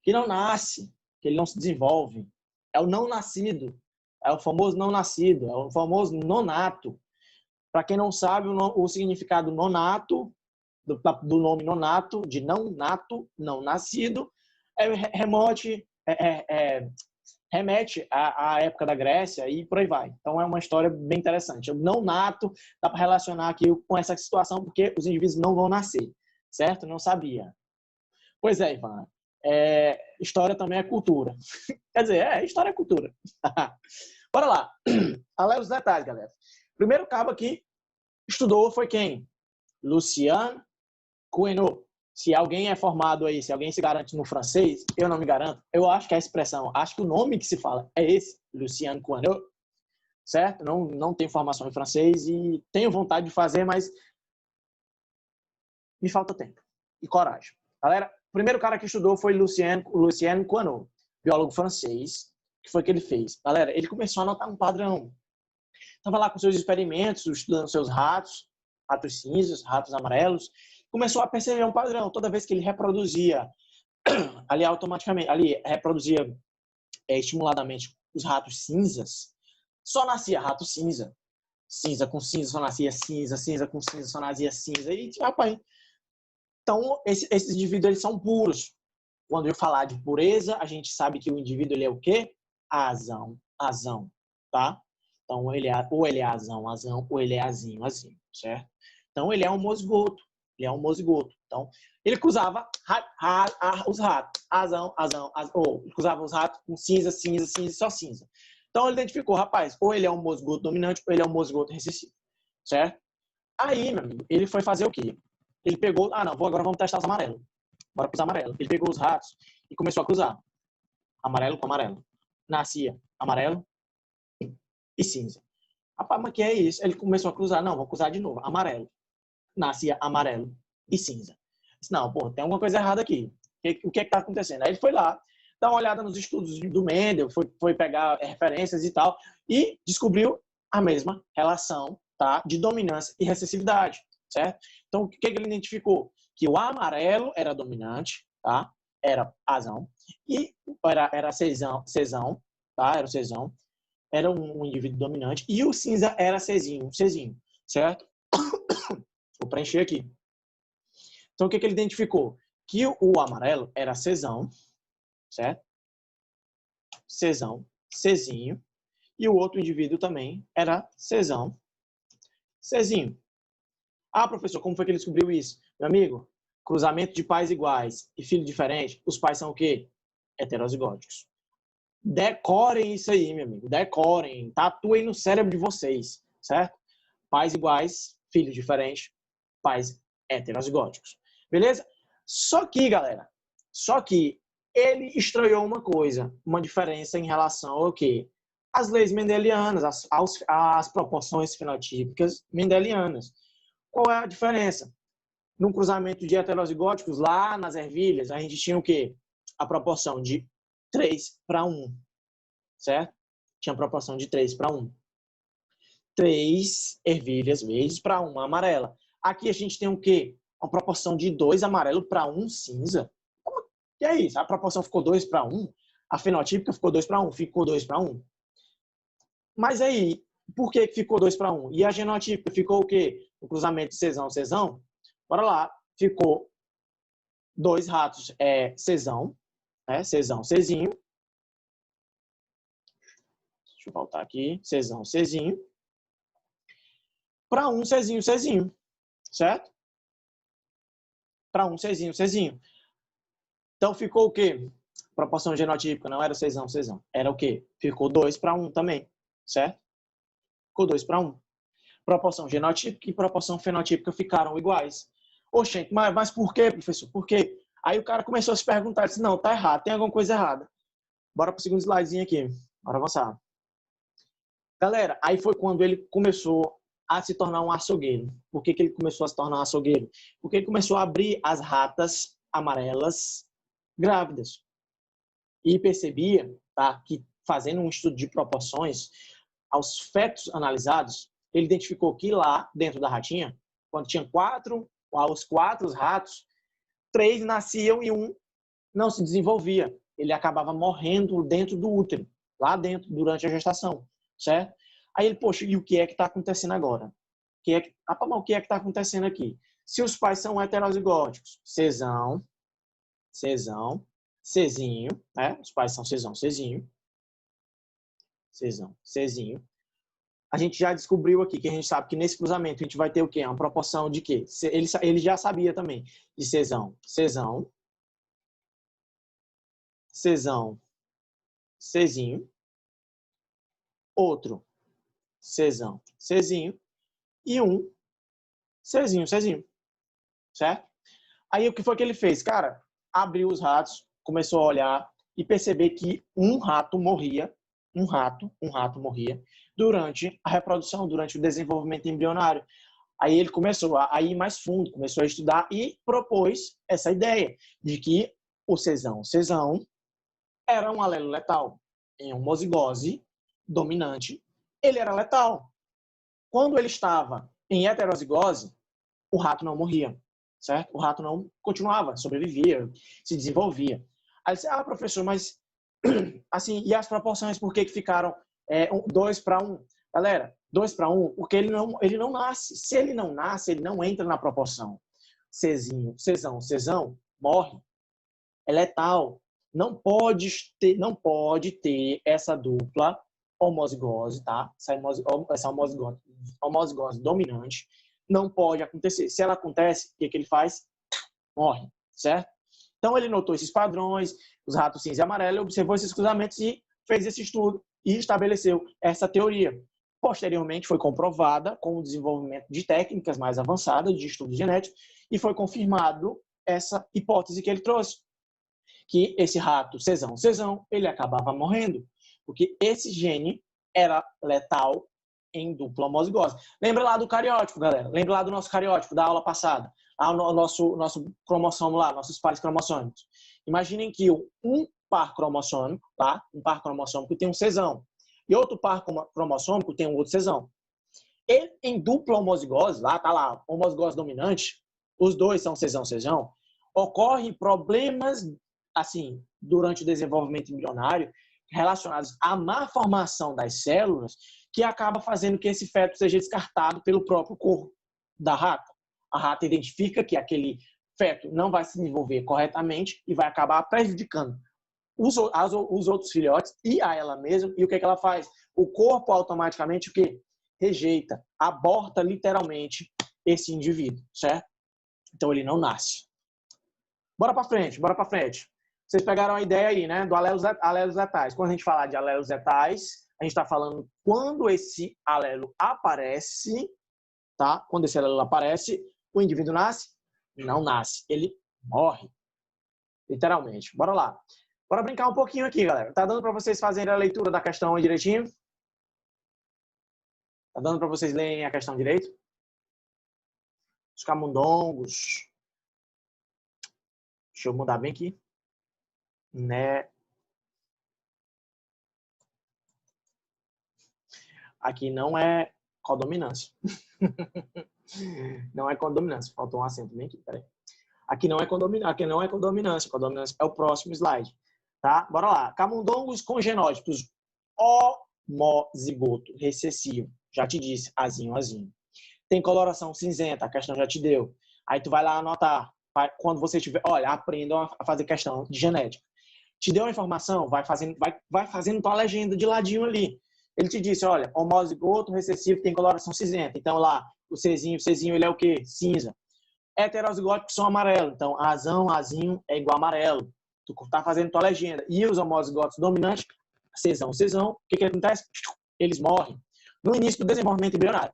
que não nasce, que ele não se desenvolve. É o não nascido, é o famoso não nascido, é o famoso nonato. Para quem não sabe o significado nonato, do nome nonato, de não nato, não nascido, remete à época da Grécia e por aí vai. Então é uma história bem interessante. O não nato dá para relacionar aqui com essa situação porque os indivíduos não vão nascer, certo? Não sabia. Pois é, Ivan. História também é cultura. Quer dizer, história é cultura. Bora lá. Olha os detalhes, galera. Primeiro cabo aqui estudou foi quem? Lucien Coenot. Se alguém é formado aí, se alguém se garante no francês, eu não me garanto. Eu acho que a expressão, acho que o nome que se fala é esse, Lucien Coenot, certo? Não tenho formação em francês e tenho vontade de fazer, mas me falta tempo e coragem. Galera, o primeiro cara que estudou foi Lucien Coenot, biólogo francês. O que foi que ele fez? Galera, ele começou a notar um padrão. Estava lá com seus experimentos, estudando seus ratos cinzas, ratos amarelos, começou a perceber um padrão. Toda vez que ele reproduzia ali automaticamente, ali reproduzia estimuladamente os ratos cinzas, só nascia rato cinza. Cinza com cinza só nascia cinza, cinza com cinza só nascia cinza. E, rapaz, então, esses indivíduos eles são puros. Quando eu falar de pureza, a gente sabe que o indivíduo ele é o quê? Azão, tá? Então, ou ele é azão, ou ele é azinho, certo? Então, ele é homozigoto. Então, ele cruzava os ratos. Azão. Ou ele cruzava os ratos com cinza, só cinza. Então, ele identificou, rapaz, ou ele é homozigoto dominante, ou ele é homozigoto recessivo, certo? Aí, meu amigo, ele foi fazer o quê? Ele pegou, agora vamos testar os amarelos. Bora cruzar amarelo. Ele pegou os ratos e começou a cruzar. Amarelo com amarelo. Nascia amarelo e cinza. Rapaz, mas que é isso? Ele começou a cruzar. Não, vou cruzar de novo. Amarelo. Nascia amarelo e cinza. Disse, não, pô, tem alguma coisa errada aqui. O que é que tá acontecendo? Aí ele foi lá, dar uma olhada nos estudos do Mendel, foi pegar referências e tal, e descobriu a mesma relação, tá, de dominância e recessividade, certo? Então, o que ele identificou? Que o amarelo era dominante, tá? Era azão, e era cezão, tá? Era o cezão, era um indivíduo dominante, e o cinza era cezinho, certo? Vou preencher aqui. Então, o que ele identificou? Que o amarelo era cezão, certo? Cezão, cezinho, e o outro indivíduo também era cezão, cezinho. Ah, professor, como foi que ele descobriu isso? Meu amigo, cruzamento de pais iguais e filho diferente, os pais são o quê? Heterozigóticos. Decorem isso aí, meu amigo. Decorem. Tatuem no cérebro de vocês, certo? Pais iguais, filhos diferentes, pais heterozigóticos. Beleza? Só que, galera, ele estranhou uma coisa, uma diferença em relação ao quê? As leis mendelianas, as proporções fenotípicas mendelianas. Qual é a diferença? No cruzamento de heterozigóticos, lá nas ervilhas, a gente tinha o quê? A proporção de 3:1, certo? Tinha a proporção de 3:1. 3 ervilhas verdes para 1 amarela. Aqui a gente tem o quê? Uma proporção de 2 amarelo para 1 cinza. E é isso, a proporção ficou 2:1, a fenotípica ficou 2:1, ficou 2:1. Mas aí, por que ficou 2:1? E a genotípica ficou o quê? O cruzamento de cezão. Bora lá, ficou 2 ratos cezão, né? Cezinho. Deixa eu voltar aqui, cezinho. Para 1 cezinho, certo? Para 1 cezinho. Então ficou o quê? Proporção genotípica não era cezão. Era o quê? Ficou 2:1 também, certo? Ficou 2:1. Proporção genotípica e proporção fenotípica ficaram iguais. Oxente, mas por quê, professor? Por quê? Aí o cara começou a se perguntar, disse, não, tá errado, tem alguma coisa errada. Bora pro segundo slidezinho aqui. Bora avançar. Galera, aí foi quando ele começou a se tornar um açougueiro. Por que ele começou a se tornar um açougueiro? Porque ele começou a abrir as ratas amarelas grávidas. E percebia, tá, que fazendo um estudo de proporções aos fetos analisados, ele identificou que lá, dentro da ratinha, quando tinha os quatro ratos, 3 nasciam e um não se desenvolvia. Ele acabava morrendo dentro do útero, lá dentro, durante a gestação, certo? Aí ele, poxa, e o que é que está acontecendo agora? O que é que está acontecendo aqui? Se os pais são heterozigóticos, Czão, Czinho, né? Os pais são Czão, Czinho. A gente já descobriu aqui, que a gente sabe que nesse cruzamento a gente vai ter o quê? Uma proporção de quê? Ele já sabia também de Czinho, outro Czinho e um Czinho, certo? Aí o que foi que ele fez? Cara, abriu os ratos, começou a olhar e perceber que um rato morria durante a reprodução, durante o desenvolvimento embrionário. Aí ele começou a ir mais fundo, começou a estudar e propôs essa ideia de que o Czão era um alelo letal. Em homozigose dominante, ele era letal. Quando ele estava em heterozigose, o rato não morria, certo? O rato não continuava, sobrevivia, se desenvolvia. Aí disse, professor, mas assim, e as proporções, por que ficaram 2:1? Galera, 2:1, porque ele não nasce. Se ele não nasce, ele não entra na proporção. Czão, morre. É letal. Não pode ter essa dupla homozigose, tá? Essa homozigose dominante não pode acontecer. Se ela acontece, o que ele faz? Morre, certo? Então ele notou esses padrões, os ratos cinza e amarelo, observou esses cruzamentos e fez esse estudo e estabeleceu essa teoria. Posteriormente foi comprovada com o desenvolvimento de técnicas mais avançadas de estudo genético e foi confirmado essa hipótese que ele trouxe, que esse rato Czão, ele acabava morrendo, porque esse gene era letal em dupla homozigose. Lembra lá do cariótipo, galera? Lembra lá do nosso cariótipo da aula passada? Lá o nosso cromossomo lá, nossos pares cromossômicos. Imaginem que um par cromossômico, tá? Um par cromossômico tem um Czão e outro par cromossômico tem um outro Czão. Ele, em dupla homozigose, lá tá lá, homozigose dominante, os dois são Czão, ocorrem problemas assim, durante o desenvolvimento embrionário, relacionados à má formação das células, que acaba fazendo que esse feto seja descartado pelo próprio corpo da rata. A rata identifica que aquele feto não vai se desenvolver corretamente e vai acabar prejudicando os outros filhotes e a ela mesma. E o que ela faz? O corpo automaticamente o quê? Rejeita, aborta literalmente esse indivíduo, certo? Então ele não nasce. Bora para frente. Vocês pegaram a ideia aí, né, do alelos letais. Quando a gente falar de alelos letais, a gente está falando quando esse alelo aparece, tá? Quando esse alelo aparece, o indivíduo nasce? Não nasce, ele morre. Literalmente. Bora lá. Bora brincar um pouquinho aqui, galera. Tá dando para vocês fazerem a leitura da questão aí direitinho? Tá dando para vocês lerem a questão direito? Os camundongos. Deixa eu mudar bem aqui. Né? Aqui não é codominância. Não é codominância. Faltou um acento bem aqui, peraí. Aqui não é codominância. Codominância é o próximo slide. Tá? Bora lá. Camundongos com genótipos homozigoto recessivo. Já te disse, azinho. Tem coloração cinzenta, a questão já te deu. Aí tu vai lá anotar. Quando você tiver, olha, aprendam a fazer questão de genética. Te deu a informação, vai fazendo tua legenda de ladinho ali. Ele te disse, olha, homozigoto recessivo tem coloração cinzenta. Então lá, o Czinho ele é o quê? Cinza. Heterozigóticos são amarelo. Então, azinho é igual a amarelo. Tu tá fazendo tua legenda. E os homozigóticos dominantes, Czão, o que acontece? Eles morrem no início do desenvolvimento embrionário.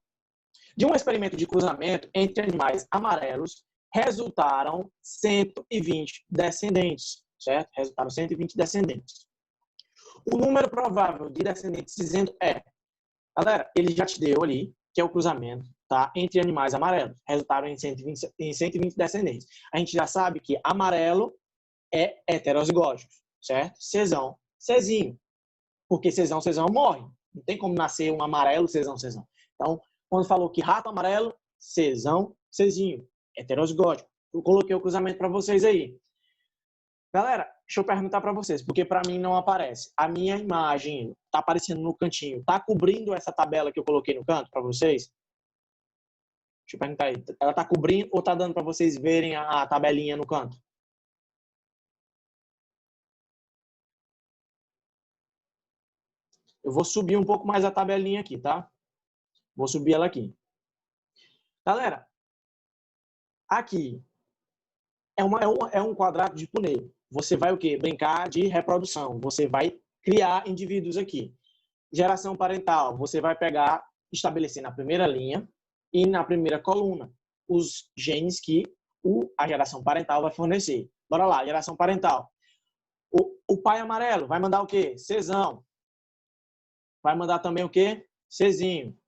De um experimento de cruzamento entre animais amarelos, resultaram 120 descendentes, certo? Resultaram 120 descendentes. O número provável de descendentes cinzentos galera, ele já te deu ali, que é o cruzamento, tá? Entre animais amarelos. Resultaram em 120 descendentes. A gente já sabe que amarelo é heterozigótico, certo? Czinho. Porque Czão morre. Não tem como nascer um amarelo, Czão. Então, quando falou que rato amarelo, Czão. Czinho, heterozigótico. Eu coloquei o cruzamento para vocês aí. Galera, deixa eu perguntar para vocês, porque para mim não aparece. A minha imagem está aparecendo no cantinho. Está cobrindo essa tabela que eu coloquei no canto para vocês? Deixa eu perguntar aí. Ela está cobrindo ou está dando para vocês verem a tabelinha no canto? Eu vou subir um pouco mais a tabelinha aqui, tá? Vou subir ela aqui. Galera, aqui é um quadrado de Punnett. Você vai o quê? Brincar de reprodução. Você vai criar indivíduos aqui. Geração parental, você vai pegar, estabelecer na primeira linha e na primeira coluna os genes que a geração parental vai fornecer. Bora lá, geração parental. O pai amarelo vai mandar o quê? Czão. Vai mandar também o quê? Czinho.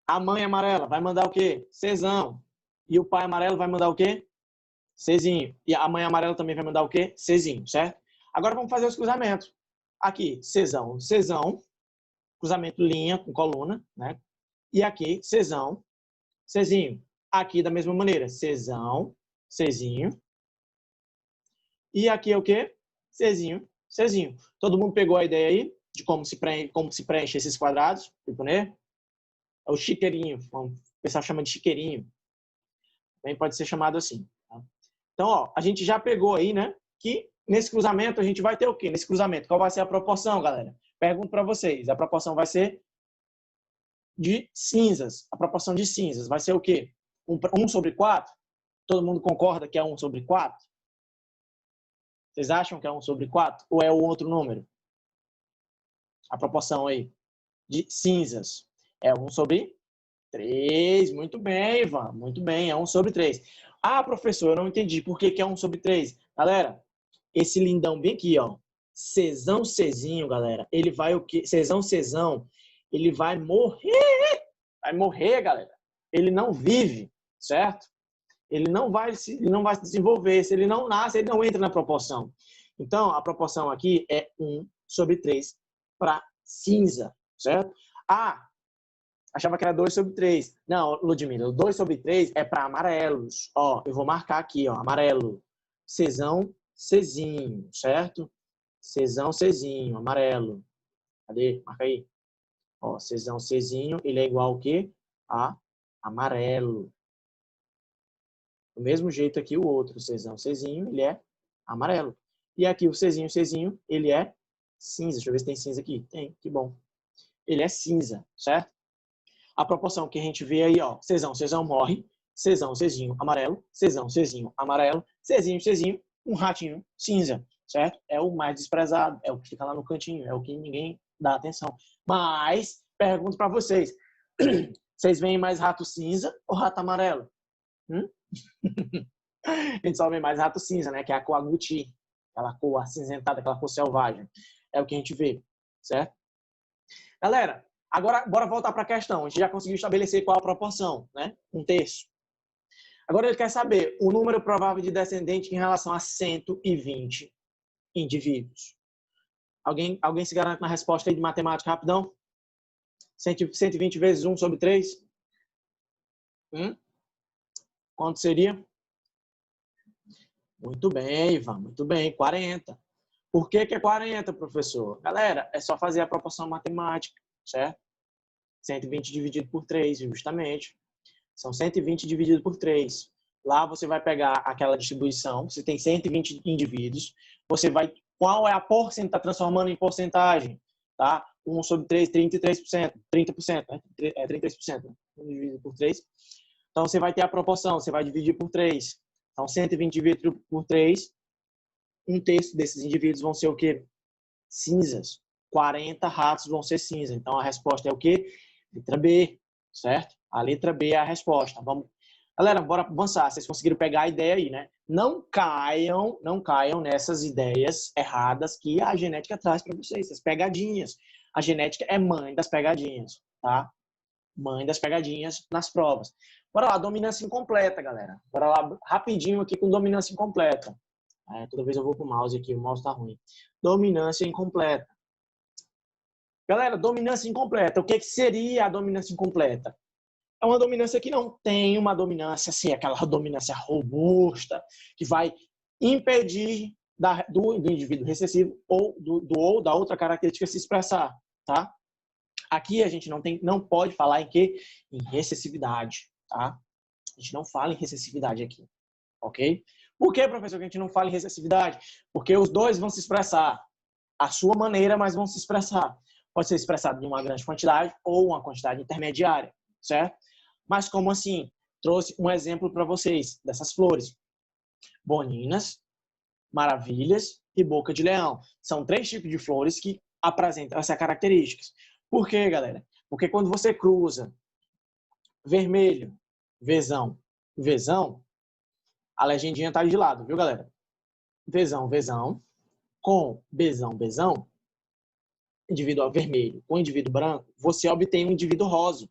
A mãe amarela vai mandar o quê? Czão. E o pai amarelo vai mandar o quê? Czinho. E a mãe amarela também vai mandar o quê? Czinho, certo? Agora vamos fazer os cruzamentos. Aqui, Czão, cruzamento linha com coluna, né? E aqui, Czinho. Aqui da mesma maneira, Czinho. E aqui é o quê? Czinho. Todo mundo pegou a ideia aí de como se preenche esses quadrados? É o chiqueirinho. O pessoal chama de chiqueirinho. Também pode ser chamado assim. Tá? Então, ó, a gente já pegou aí, né? Que nesse cruzamento a gente vai ter o quê? Nesse cruzamento, qual vai ser a proporção, galera? Pergunto para vocês. A proporção vai ser de cinzas. A proporção de cinzas vai ser o quê? 1/4? Todo mundo concorda que é 1/4? Vocês acham que é 1/4? Ou é o outro número? A proporção aí de cinzas é 1/3. Muito bem, Ivan. Muito bem, é 1/3. Ah, professor, eu não entendi. Por que é 1/3? Galera, esse lindão bem aqui, ó. Czinho, galera. Ele vai o quê? Czão. Ele vai morrer. Vai morrer, galera. Ele não vive, certo? Ele não vai se desenvolver. Se ele não nasce, ele não entra na proporção. Então, a proporção aqui é 1/3 para cinza, certo? Ah, achava que era 2/3. Não, Ludmila, o 2/3 é para amarelos. Ó, eu vou marcar aqui, ó, amarelo. Czinho, certo? Czinho, amarelo. Cadê? Marca aí. Ó, Czinho, ele é igual ao quê? A amarelo. Do mesmo jeito aqui o outro, Czinho, ele é amarelo. E aqui o Czinho, ele é cinza. Deixa eu ver se tem cinza aqui. Tem, que bom. Ele é cinza, certo? A proporção que a gente vê aí, ó, Czão morre, Czinho, amarelo, Czinho, amarelo, Czinho, um ratinho cinza, certo? É o mais desprezado, é o que fica lá no cantinho, é o que ninguém dá atenção. Mas, pergunto para vocês, vocês veem mais rato cinza ou rato amarelo? A gente só vê mais rato cinza, né? Que é a cor agouti, aquela cor acinzentada, aquela cor selvagem. É o que a gente vê, certo? Galera, agora bora voltar para a questão. A gente já conseguiu estabelecer qual a proporção, né? 1/3. Agora ele quer saber o número provável de descendente em relação a 120 indivíduos. Alguém se garante na resposta aí de matemática rapidão? 120 vezes 1/3? Quanto seria? Muito bem, Ivan, muito bem, 40. Por que é 40, professor? Galera, é só fazer a proporção matemática, certo? 120 dividido por 3, justamente. São 120 dividido por 3. Lá você vai pegar aquela distribuição, você tem 120 indivíduos, você vai, qual é a porcentagem, está transformando em porcentagem, tá? 1/3, 33%, 30%, né? 33%, né? 1 dividido por 3. Então, você vai ter a proporção, você vai dividir por 3. Então, 120 dividido por 3, 1/3 desses indivíduos vão ser o quê? Cinzas. 40 ratos vão ser cinza. Então, a resposta é o quê? Letra B, certo? A letra B é a resposta. Vamos. Galera, bora avançar. Vocês conseguiram pegar a ideia aí, né? Não caiam nessas ideias erradas que a genética traz para vocês, essas pegadinhas. A genética é mãe das pegadinhas, tá? Mãe das pegadinhas nas provas. Bora lá, dominância incompleta, galera. Bora lá, rapidinho aqui com dominância incompleta. Toda vez eu vou com o mouse aqui, o mouse tá ruim. Dominância incompleta. Galera, dominância incompleta. O que seria a dominância incompleta? É uma dominância que não tem uma dominância assim, aquela dominância robusta, que vai impedir do indivíduo recessivo ou da outra característica se expressar, tá? Aqui a gente não pode falar em quê? Em recessividade, tá? A gente não fala em recessividade aqui, ok? Por que, professor, que a gente não fala em recessividade? Porque os dois vão se expressar à sua maneira, mas vão se expressar. Pode ser expressado em uma grande quantidade ou uma quantidade intermediária, certo? Mas como assim? Trouxe um exemplo para vocês dessas flores. Boninas, maravilhas e boca de leão. São 3 tipos de flores que apresentam essas características. Por quê, galera? Porque quando você cruza vermelho, vezão, vezão, a legendinha tá de lado, viu, galera? Vezão, vezão, com bezão, bezão, indivíduo vermelho com indivíduo branco, você obtém um indivíduo rosa.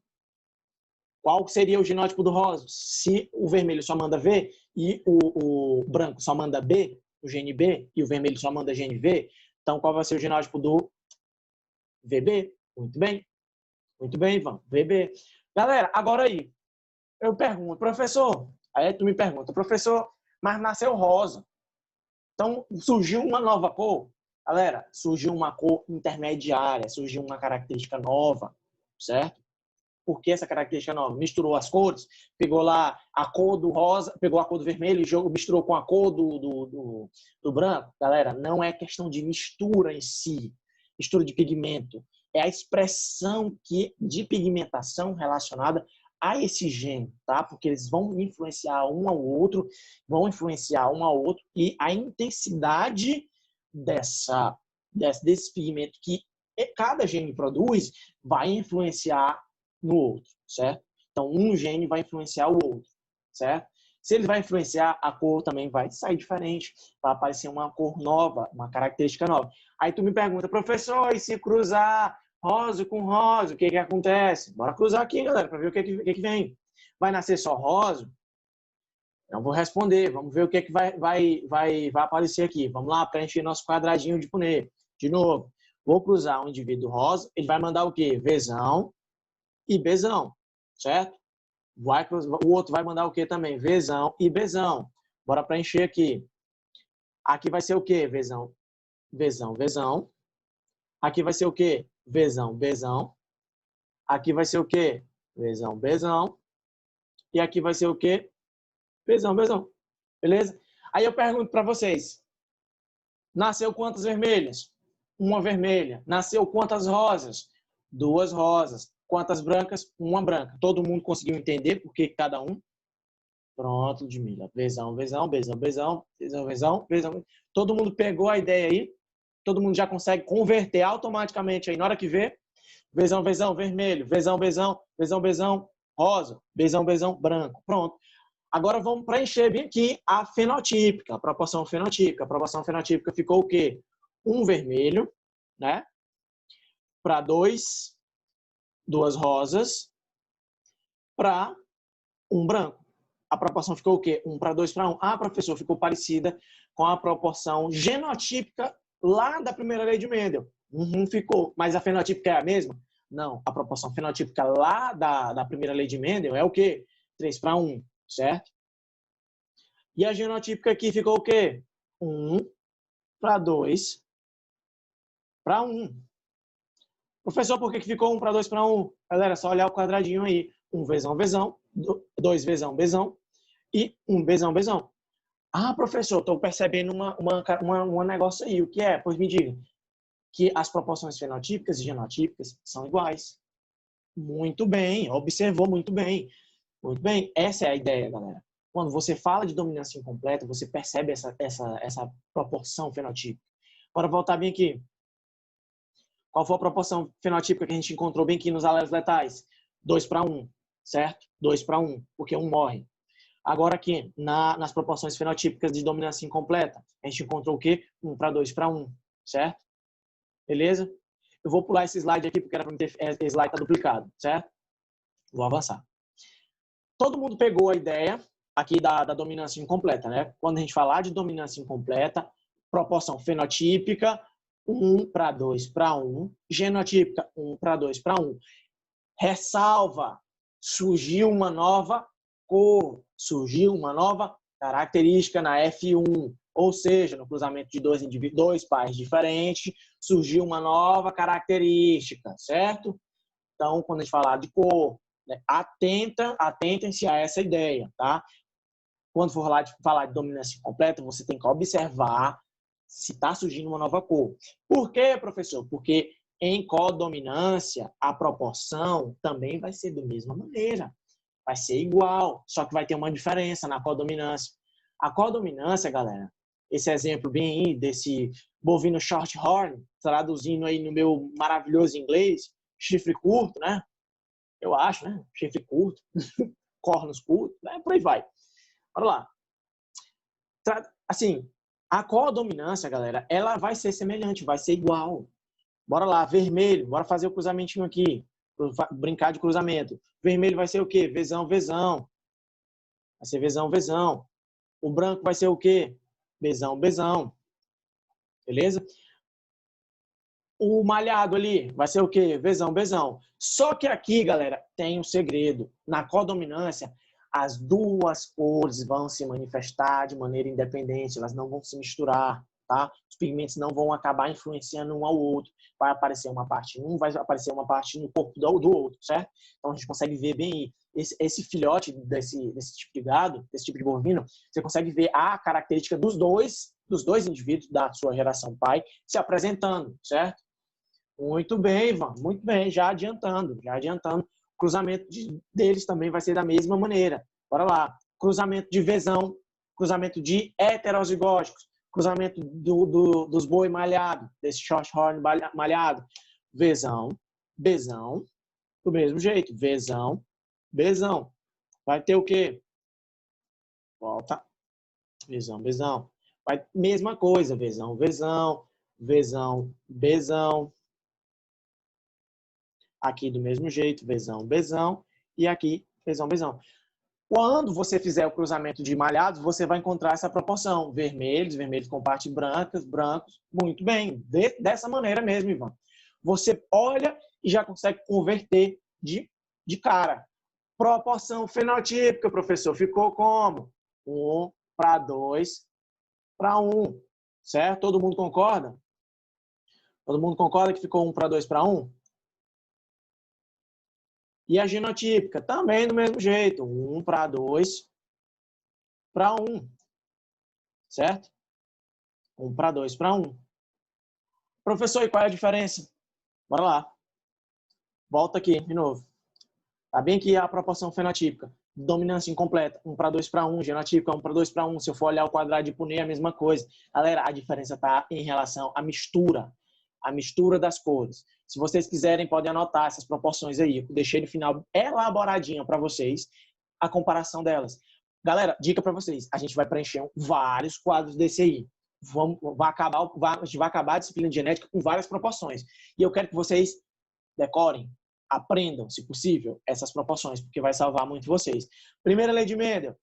Qual seria o genótipo do rosa? Se o vermelho só manda V e o branco só manda B, o gene B, e o vermelho só manda gene V, então qual vai ser o genótipo do VB? Muito bem, Ivan, VB. Galera, agora aí, eu pergunto, professor, aí tu me pergunta, professor, mas nasceu rosa, então surgiu uma nova cor? Galera, surgiu uma cor intermediária, surgiu uma característica nova, certo? Por que essa característica nova? Misturou as cores, pegou lá a cor do rosa, pegou a cor do vermelho e misturou com a cor do branco. Galera, não é questão de mistura em si, mistura de pigmento. É a expressão de pigmentação relacionada a esse gene, tá? Porque eles vão influenciar um ao outro, e a intensidade desse pigmento que cada gene produz vai influenciar no outro, certo? Então, um gene vai influenciar o outro, certo? Se ele vai influenciar, a cor também vai sair diferente, vai aparecer uma cor nova, uma característica nova. Aí tu me pergunta, professor, e se cruzar rosa com rosa, o que que acontece? Bora cruzar aqui, galera, para ver o que vem. Vai nascer só rosa? Não vou responder, vamos ver o que vai aparecer aqui. Vamos lá, preencher nosso quadradinho de punê. De novo, vou cruzar um indivíduo rosa, ele vai mandar o quê? Vzão e Bzão, certo? O outro vai mandar o quê também? Vzão e Bzão. Bora preencher aqui. Aqui vai ser o quê? Vzão, Vzão, Vzão. Aqui vai ser o quê? Vzão, Bzão. Aqui vai ser o quê? Vzão, Bzão. E aqui vai ser o quê? Bzão, Bzão. Beleza? Aí eu pergunto para vocês. Nasceu quantas vermelhas? Uma vermelha. Nasceu quantas rosas? 2 rosas. Quantas brancas? Uma branca. Todo mundo conseguiu entender por que cada um? Pronto, Ludmila. Vezão, vezão, bezão, bezão, vezão, vezão, vezão. Todo mundo pegou a ideia aí? Todo mundo já consegue converter automaticamente aí na hora que vê? Vezão, vezão, vermelho. Vezão, vezão, vezão, vezão, rosa. Vezão, vezão, branco. Pronto. Agora vamos preencher bem aqui a fenotípica, a proporção fenotípica. A proporção fenotípica ficou o quê? Um vermelho, né? Para 2 rosas para um branco. A proporção ficou o quê? 1 para 2 para 1. Ah, professor, ficou parecida com a proporção genotípica lá da primeira lei de Mendel. Ficou. Mas a fenotípica é a mesma? Não. A proporção fenotípica lá da primeira lei de Mendel é o quê? 3 para 1, certo? E a genotípica aqui ficou o quê? 1 para 2 para 1. Professor, por que ficou 1 para 2 para 1? Galera, é só olhar o quadradinho aí. 1 vezão, vezão, 2 vezão, vezão e 1 vezão, vezão. Ah, professor, estou percebendo um negócio aí. O que é? Pois me diga. Que as proporções fenotípicas e genotípicas são iguais. Muito bem, observou muito bem. Muito bem, essa é a ideia, galera. Quando você fala de dominância incompleta, você percebe essa proporção fenotípica. Bora voltar bem aqui. Qual foi a proporção fenotípica que a gente encontrou bem aqui nos alelos letais? 2 para 1, certo? 2 para 1, porque um morre. Agora aqui, nas proporções fenotípicas de dominância incompleta, a gente encontrou o quê? 1 para 2 para 1, certo? Beleza? Eu vou pular esse slide aqui, porque era para mim ter esse slide tá duplicado, certo? Vou avançar. Todo mundo pegou a ideia aqui da dominância incompleta, né? Quando a gente falar de dominância incompleta, proporção fenotípica, 1 para 2 para 1, genotípica, 1 para 2 para 1. Ressalva, surgiu uma nova cor, surgiu uma nova característica na F1, ou seja, no cruzamento de dois pares diferentes, surgiu uma nova característica, certo? Então, quando a gente falar de cor, né, atentem-se a essa ideia, tá? Quando for falar de dominância completa, você tem que observar se está surgindo uma nova cor. Por quê, professor? Porque em codominância, a proporção também vai ser da mesma maneira. Vai ser igual, só que vai ter uma diferença na codominância. A codominância, galera, esse exemplo bem aí desse bovino shorthorn, traduzindo aí no meu maravilhoso inglês, chifre curto, né? Eu acho, né? Chifre curto, cornos curtos, né? Por aí vai. Bora lá. Assim, a codominância, galera, ela vai ser semelhante, vai ser igual. Bora lá, vermelho, bora fazer o cruzamentinho aqui. Brincar de cruzamento. Vermelho vai ser o quê? Vezão, vezão. Vai ser vezão, vezão. O branco vai ser o quê? Bezão, bezão. Beleza? O malhado ali vai ser o quê? Vezão, bezão. Só que aqui, galera, tem um segredo. Na codominância, as duas cores vão se manifestar de maneira independente, elas não vão se misturar, tá? Os pigmentos não vão acabar influenciando um ao outro. Vai aparecer uma parte em um, vai aparecer uma parte no corpo do outro, certo? Então a gente consegue ver bem esse filhote desse tipo de gado, desse tipo de bovino, você consegue ver a característica dos dois indivíduos da sua geração pai se apresentando, certo? Muito bem, Ivan, muito bem, já adiantando. O cruzamento deles também vai ser da mesma maneira. Bora lá. Cruzamento de vezão, cruzamento de heterozigóticos, cruzamento dos boi malhado, desse shorthorn malhado. Vezão, bezão, do mesmo jeito. Vezão, bezão. Vai ter o quê? Volta. Vezão, bezão. Mesma coisa. Vezão, vezão, vezão, bezão. Aqui do mesmo jeito, vezão, bezão, e aqui, vezão, bezão. Quando você fizer o cruzamento de malhados, você vai encontrar essa proporção. Vermelhos com parte brancas, brancos. Muito bem. Dessa maneira mesmo, Ivan. Você olha e já consegue converter de cara. Proporção fenotípica, professor. Ficou como? 1 para 2 para 1. Certo? Todo mundo concorda? Todo mundo concorda que ficou 1 para 2 para 1? E a genotípica, também do mesmo jeito. 1 para 2 para 1. Certo? 1 para 2 para 1. Professor, e qual é a diferença? Bora lá. Volta aqui, de novo. Tá bem que a proporção fenotípica. Dominância incompleta, 1 para 2 para 1. Genotípica, 1 para 2 para 1. Se eu for olhar o quadrado de Punnett, é a mesma coisa. Galera, a diferença está em relação à mistura. A mistura das cores. Se vocês quiserem, podem anotar essas proporções aí. Eu deixei no final elaboradinha para vocês a comparação delas. Galera, dica para vocês. A gente vai preencher vários quadros desse aí. A gente vai acabar a disciplina de genética com várias proporções. E eu quero que vocês decorem, aprendam, se possível, essas proporções, porque vai salvar muito vocês. Primeira lei de Mendel.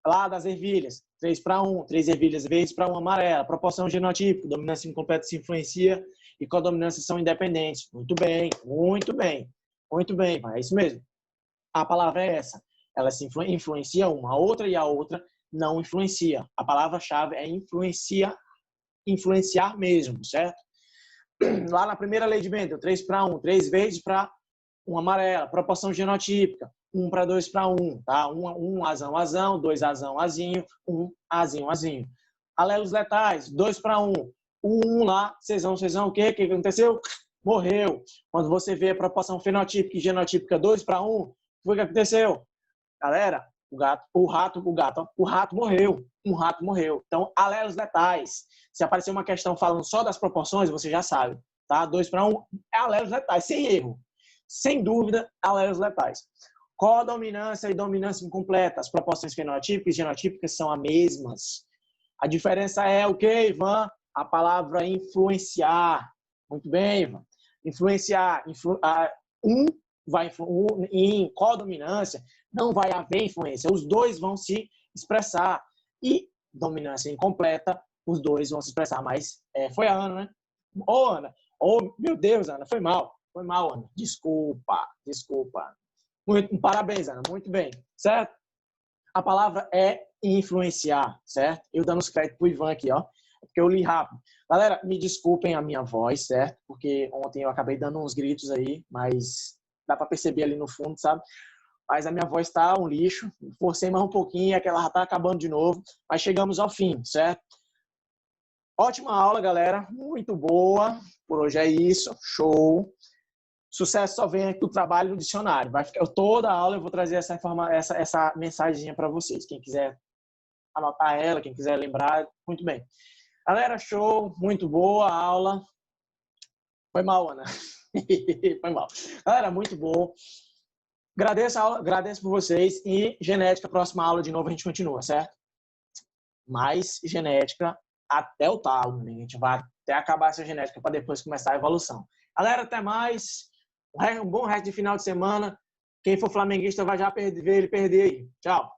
Lá das ervilhas, 3 para 1, 3 ervilhas verdes para 1 amarela, proporção genotípica, dominância incompleta se influencia e codominância são independentes. Muito bem, muito bem, muito bem, é isso mesmo. A palavra é essa, ela se influencia uma, a outra e a outra não influencia. A palavra-chave é influenciar mesmo, certo? Lá na primeira lei de Mendel, 3 para 1, 3 verdes para 1 amarela, proporção genotípica, 1 para 2 para 1, tá? 1 azão, azão, 2 azão, azinho, 1 azinho, azinho. Alelos letais, 2 para 1. O 1 lá, cesão, o quê? O que aconteceu? Morreu. Quando você vê a proporção fenotípica e genotípica 2 para 1, o que aconteceu? Galera, o rato morreu. Um rato morreu. Então, alelos letais. Se aparecer uma questão falando só das proporções, você já sabe, tá? 2 para 1 é alelos letais, sem erro. Sem dúvida, alelos letais. Codominância e dominância incompleta. As proporções fenotípicas e genotípicas são as mesmas. A diferença é o que, Ivan? A palavra influenciar. Muito bem, Ivan. Influenciar. Em codominância não vai haver influência. Os dois vão se expressar. E dominância incompleta, os dois vão se expressar. Mas foi a Ana, né? Ô, Ana. Ô, meu Deus, Ana, foi mal. Foi mal, Ana. Desculpa. Muito, parabéns, Ana. Muito bem. Certo? A palavra é influenciar, certo? Eu dando os créditos pro Ivan aqui, ó. Porque eu li rápido. Galera, me desculpem a minha voz, certo? Porque ontem eu acabei dando uns gritos aí, mas dá para perceber ali no fundo, sabe? Mas a minha voz tá um lixo. Forcei mais um pouquinho, aquela já tá acabando de novo. Mas chegamos ao fim, certo? Ótima aula, galera. Muito boa. Por hoje é isso. Show. Sucesso só vem do trabalho no dicionário. Vai ficar toda a aula eu vou trazer essa mensagem para vocês. Quem quiser anotar ela, quem quiser lembrar, muito bem. Galera, show, muito boa a aula. Foi mal, Ana. Foi mal. Galera, muito bom. Agradeço a aula, agradeço por vocês e genética, próxima aula de novo a gente continua, certo? Mais genética até o talo, né? A gente vai até acabar essa genética para depois começar a evolução. Galera, até mais. Um bom resto de final de semana. Quem for flamenguista vai já ver ele perder aí. Tchau.